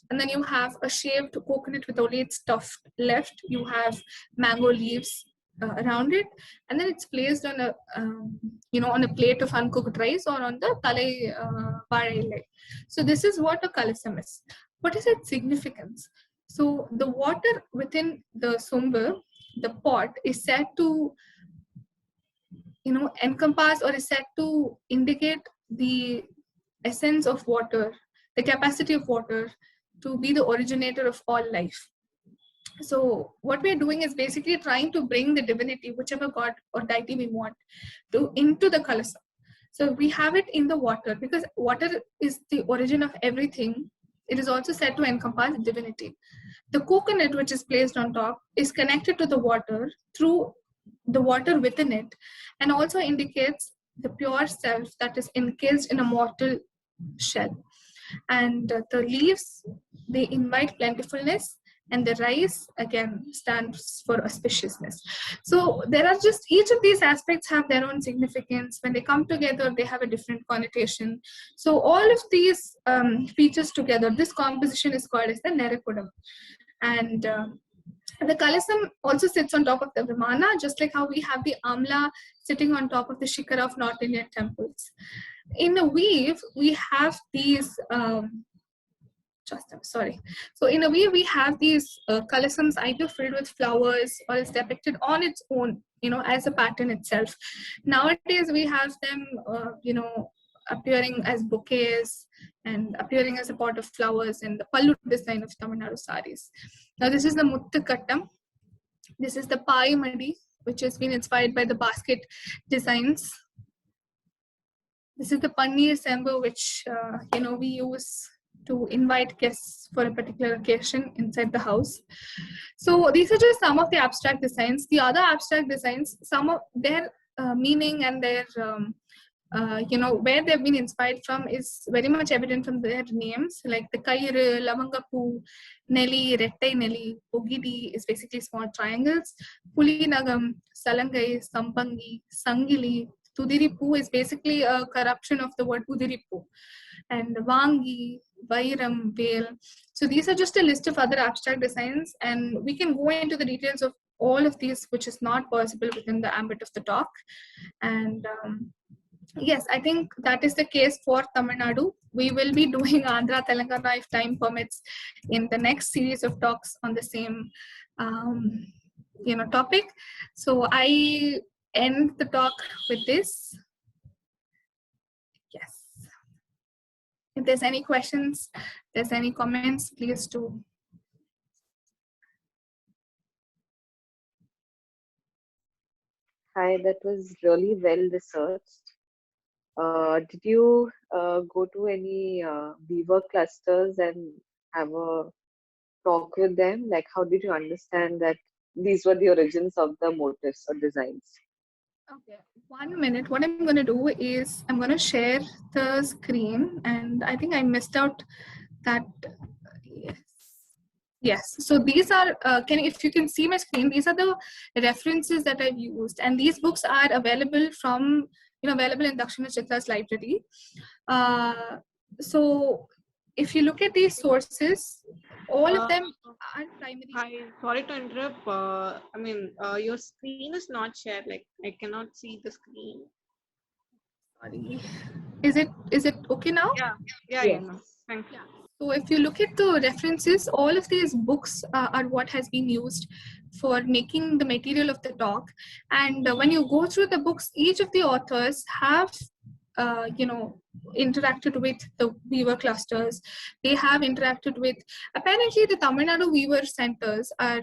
and then you have a shaved coconut with only its stuff left. You have mango leaves around it, and then it's placed on a on a plate of uncooked rice or on the Palai. So this is what a Kalasam is. What is its significance? So the water within the sombu, the pot, is said to encompass, or is said to indicate the essence of water, the capacity of water to be the originator of all life. So what we're doing is basically trying to bring the divinity, whichever god or deity we want, into the Kalasam. So we have it in the water, because water is the origin of everything. It is also said to encompass divinity. The coconut, which is placed on top, is connected to the water through the water within it, and also indicates the pure self that is encased in a mortal shell. And the leaves, they invite plentifulness, and the rice again stands for auspiciousness. So there are just, each of these aspects have their own significance. When they come together, they have a different connotation. So all of these features together, this composition is called as the Nerakudam. And the Kalasam also sits on top of the Vimana, just like how we have the Amla sitting on top of the Shikara of North Indian temples. In a weave, we have these, So in a way, we have these Kalasams either filled with flowers or it's depicted on its own, as a pattern itself. Nowadays, we have them, appearing as bouquets and appearing as a pot of flowers in the pallu design of Tamil Nadu saris. Now, this is the Muttukattam. This is the Pai Madi, which has been inspired by the basket designs. This is the Paneer Sembu, which we use to invite guests for a particular occasion inside the house. So these are just some of the abstract designs. The other abstract designs, some of their meaning and their where they've been inspired from is very much evident from their names, like the Kairu, Lavangapu, Nelly, Rettai Nelly, Pogidi is basically small triangles, Pulinagam, Salangai, Sampangi, Sangili, Tudiripu is basically a corruption of the word Udiripu, and Vangi, Vairam, Veil. So these are just a list of other abstract designs, and we can go into the details of all of these, which is not possible within the ambit of the talk. And yes, I think that is the case for Tamil Nadu. We will be doing Andhra Telangana if time permits in the next series of talks on the same topic. So I end the talk with this. Yes. If there's any questions, there's any comments, please do. Hi, that was really well researched. Did you go to any weaver clusters and have a talk with them? Like, how did you understand that these were the origins of the motifs or designs? Okay, 1 minute. What I'm going to do is I'm going to share the screen, and I think I missed out that. Yes. So these are, if you can see my screen, these are the references that I've used, and these books are available from, available in Dakshina Chitra's library. So if you look at these sources, all of them are primary. Hi, sorry to interrupt. Your screen is not shared. Like, I cannot see the screen. Sorry. Is it okay now? Yeah. Thank you. So if you look at the references, all of these books are what has been used for making the material of the talk. And when you go through the books, each of the authors have, interacted with the weaver clusters. They have interacted with, apparently the Tamil Nadu Weaver Centers are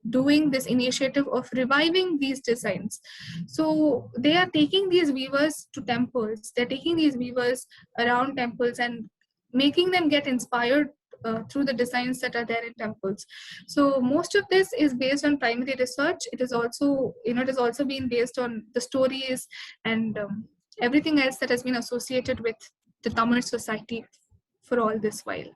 doing this initiative of reviving these designs. So they are taking these weavers to temples. They're taking these weavers around temples and making them get inspired through the designs that are there in temples. So most of this is based on primary research. It is also, it has also been based on the stories and everything else that has been associated with the Tamil society for all this while.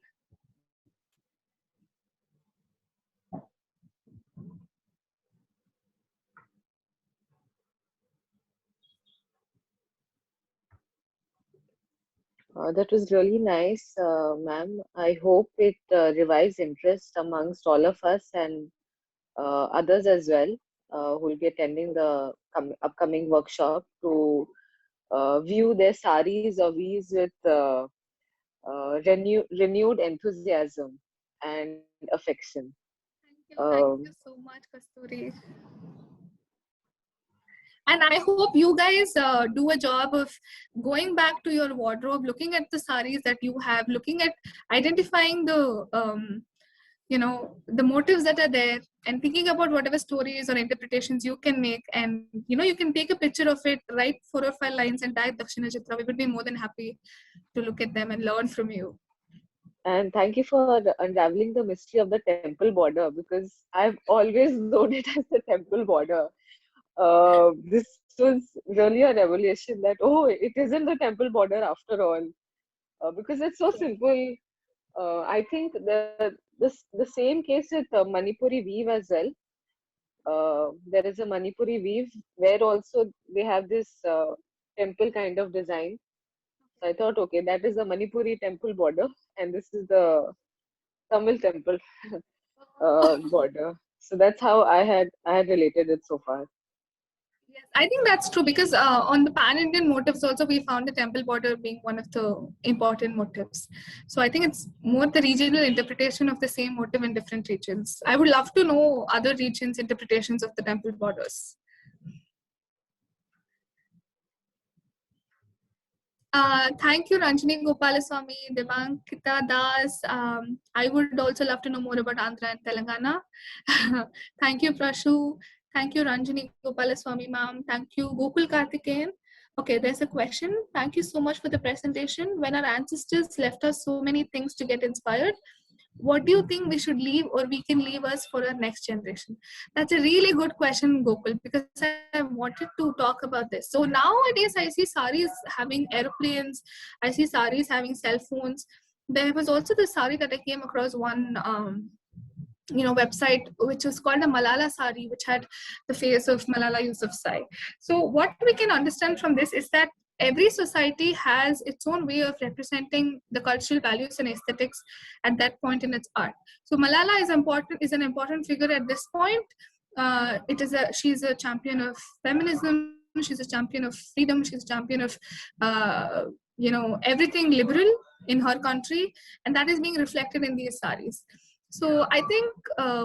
That was really nice, ma'am. I hope it revives interest amongst all of us and others as well who will be attending the upcoming workshop to view their saris or weaves with renewed enthusiasm and affection. Thank you so much, Kasturi. And I hope you guys do a job of going back to your wardrobe, looking at the saris that you have, looking at identifying the, the motives that are there, and thinking about whatever stories or interpretations you can make. And, you can take a picture of it, write 4 or 5 lines and tag Dakshina Chitra. We would be more than happy to look at them and learn from you. And thank you for unraveling the mystery of the temple border, because I've always known it as the temple border. This was really a revelation that, oh, it isn't the temple border after all. Because it's so simple. I think the same case with Manipuri weave as well. There is a Manipuri weave where also they have this temple kind of design. So I thought, okay, that is the Manipuri temple border, and this is the Tamil temple border. So that's how I had related it so far. Yes, I think that's true because on the pan-Indian motifs also we found the temple border being one of the important motifs. So I think it's more the regional interpretation of the same motif in different regions. I would love to know other regions' interpretations of the temple borders. Thank you, Ranjini Gopalaswamy, Devankita Das. I would also love to know more about Andhra and Telangana. Thank you, Prashu. Thank you, Ranjini Gopalaswamy, ma'am. Thank you, Gokul Karthikeyan. Okay, there's a question. Thank you so much for the presentation. When our ancestors left us so many things to get inspired, what do you think we should leave or we can leave us for our next generation? That's a really good question, Gokul, because I wanted to talk about this. So nowadays I see saris having airplanes, I see saris having cell phones. There was also the sari that I came across one website which was called a Malala sari, which had the face of Malala Yousafzai. So what we can understand from this is that every society has its own way of representing the cultural values and aesthetics at that point in its art. So Malala is an important figure at this point. She's a champion of feminism. She's a champion of freedom. She's a champion of everything liberal in her country, and that is being reflected in these saris. So I think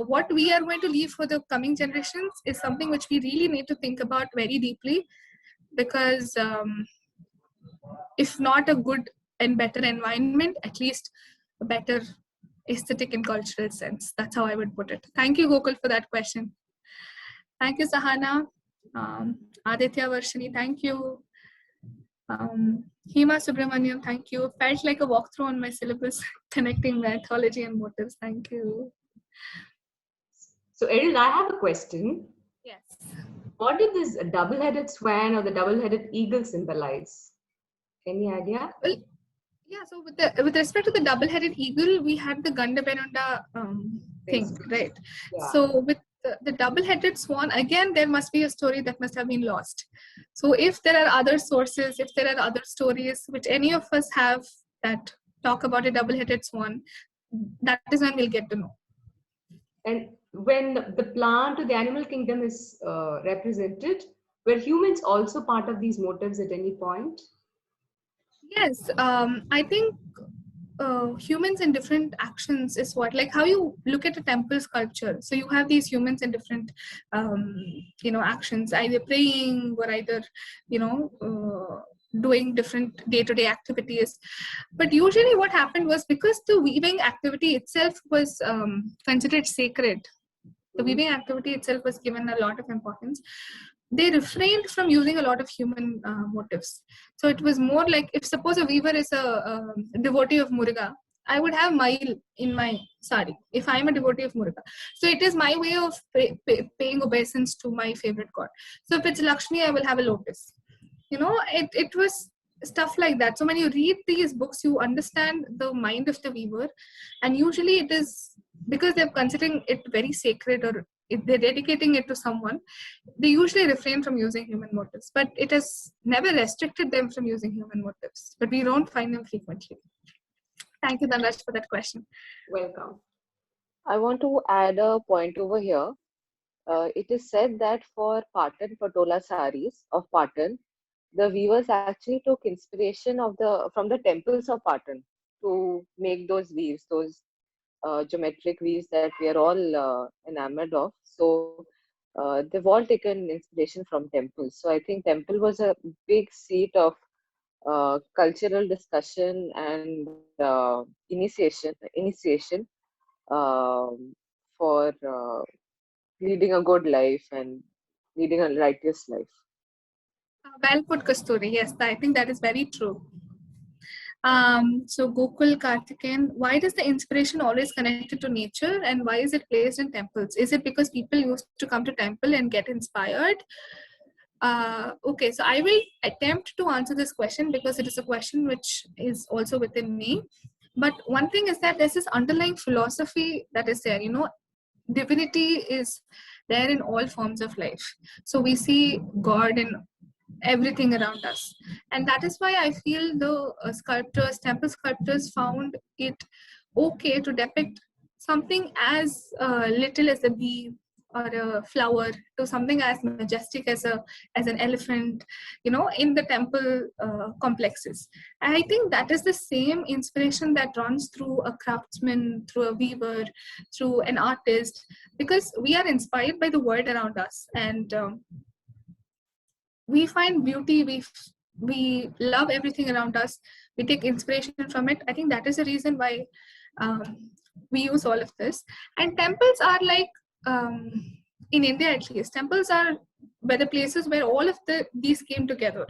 what we are going to leave for the coming generations is something which we really need to think about very deeply, because if not a good and better environment, at least a better aesthetic and cultural sense. That's how I would put it. Thank you, Gokul, for that question. Thank you, Sahana. Aditya Varshini, thank you. Hema Subramaniam, thank you. Felt like a walkthrough on my syllabus, connecting mythology and motives. Thank you. So, Erin, I have a question. Yes. What did this double-headed swan or the double-headed eagle symbolize? Any idea? Well, yeah. So with respect to the double-headed eagle, we had the Gandabenunda thing, right? Yeah. So with the double-headed swan, again, there must be a story that must have been lost. So if there are other sources, if there are other stories which any of us have that talk about a double-headed swan, that is when we'll get to know. And when the plant or the animal kingdom is represented, were humans also part of these motifs at any point? Yes, I think humans in different actions is what, like how you look at a temple sculpture. So you have these humans in different actions, either praying or either doing different day-to-day activities. But usually what happened was, because the weaving activity itself was considered sacred, the weaving activity itself was given a lot of importance, they refrained from using a lot of human motifs. So it was more like, if suppose a weaver is a devotee of Muruga, I would have Mail in my sari if I'm a devotee of Muruga. So it is my way of paying obeisance to my favorite god. So if it's Lakshmi, I will have a lotus. It was stuff like that. So when you read these books, you understand the mind of the weaver, and usually it is because they're considering it very sacred, or if they're dedicating it to someone, they usually refrain from using human motifs. But it has never restricted them from using human motifs, but we don't find them frequently. Thank you, Dhanraj, for that question. Welcome. I want to add a point over here. It is said that for Patan Patola saris of Patan, the weavers actually took inspiration from the temples of Patan to make those weaves, those geometric weaves that we are all enamored of. So they've all taken inspiration from temples. So I think temple was a big seat of cultural discussion and initiation for leading a good life and leading a righteous life. Well put, Kasturi. Yes, I think that is very true. So Gokul Karthikeyan, why does the inspiration always connected to nature, and why is it placed in temples? Is it because people used to come to temple and get inspired? Okay, so I will attempt to answer this question because it is a question which is also within me. But one thing is that there's this underlying philosophy that is there. You know, divinity is there in all forms of life. So we see God in everything around us, and that is why I feel the sculptors, temple sculptors, found it okay to depict something as little as a bee or a flower to something as majestic as an elephant, you know, in the temple complexes. And I think that is the same inspiration that runs through a craftsman, through a weaver, through an artist, because we are inspired by the world around us, and we find beauty, we love everything around us, we take inspiration from it. I think that is the reason why um, we use all of this. And temples are like, in India at least, temples are where the places where all of these came together.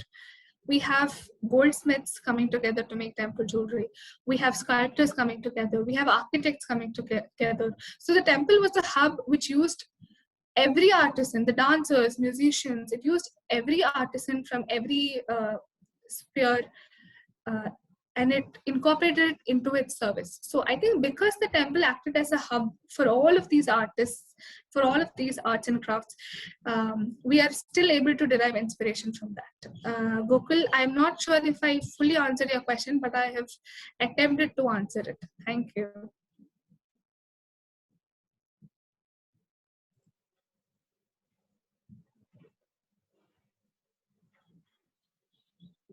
We have goldsmiths coming together to make temple jewelry, we have sculptors coming together, we have architects coming together. So the temple was the hub which used every artisan, the dancers, musicians, it used every artisan from every sphere, uh, and it incorporated it into its service. So I think because the temple acted as a hub for all of these artists, for all of these arts and crafts, we are still able to derive inspiration from that. Gokul, I'm not sure if I fully answered your question, but I have attempted to answer it. Thank you.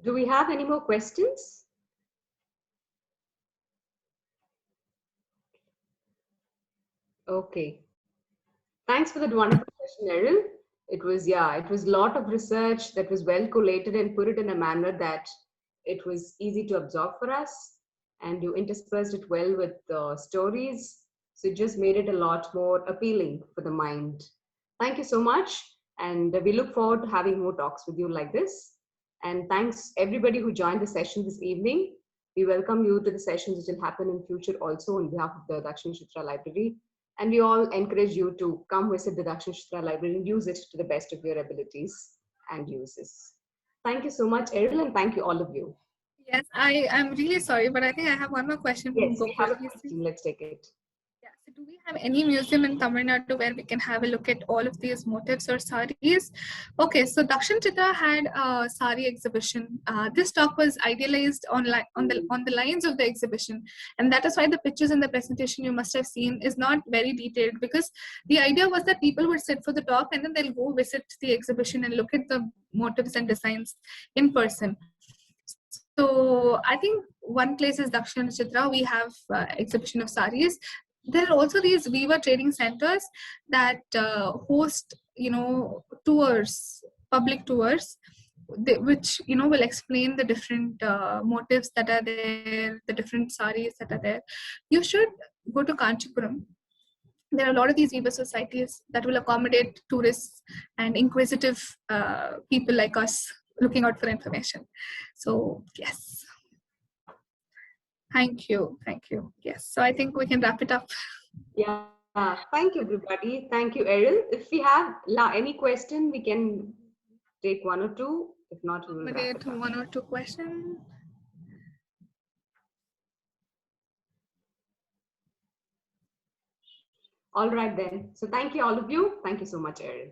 Do we have any more questions? Okay. Thanks for that wonderful question, Errol. It was a lot of research that was well collated and put it in a manner that it was easy to absorb for us. And you interspersed it well with stories. So it just made it a lot more appealing for the mind. Thank you so much. And we look forward to having more talks with you like this. And thanks everybody who joined the session this evening. We welcome you to the sessions which will happen in future also on behalf of the Dakshinashatra Library. And we all encourage you to come visit the Dakshinashatra Library and use it to the best of your abilities and uses. Thank you so much, Errol, and thank you all of you. Yes, I'm really sorry, but I think I have one more question from Yes, we have a Gokul. question. Let's take it. Yeah, so do we have any museum in Tamil Nadu where we can have a look at all of these motifs or saris? Okay, so Dakshin Chitra had a sari exhibition. This talk was idealized on the lines of the exhibition, and that is why the pictures in the presentation you must have seen is not very detailed, because the idea was that people would sit for the talk and then they'll go visit the exhibition and look at the motifs and designs in person. So I think one place is Dakshin Chitra. We have exhibition of saris. There are also these weaver trading centers that host, you know, tours, public tours, which, you know, will explain the different motifs that are there, the different saris that are there. You should go to Kanchipuram. There are a lot of these weaver societies that will accommodate tourists and inquisitive people like us looking out for information. So yes. Thank you. Thank you. Yes. So I think we can wrap it up. Yeah. Thank you, everybody. Thank you, Errol. If we have any question, we can take one or two. If not, we will wrap it up. One or two questions. All right then. So thank you, all of you. Thank you so much, Errol.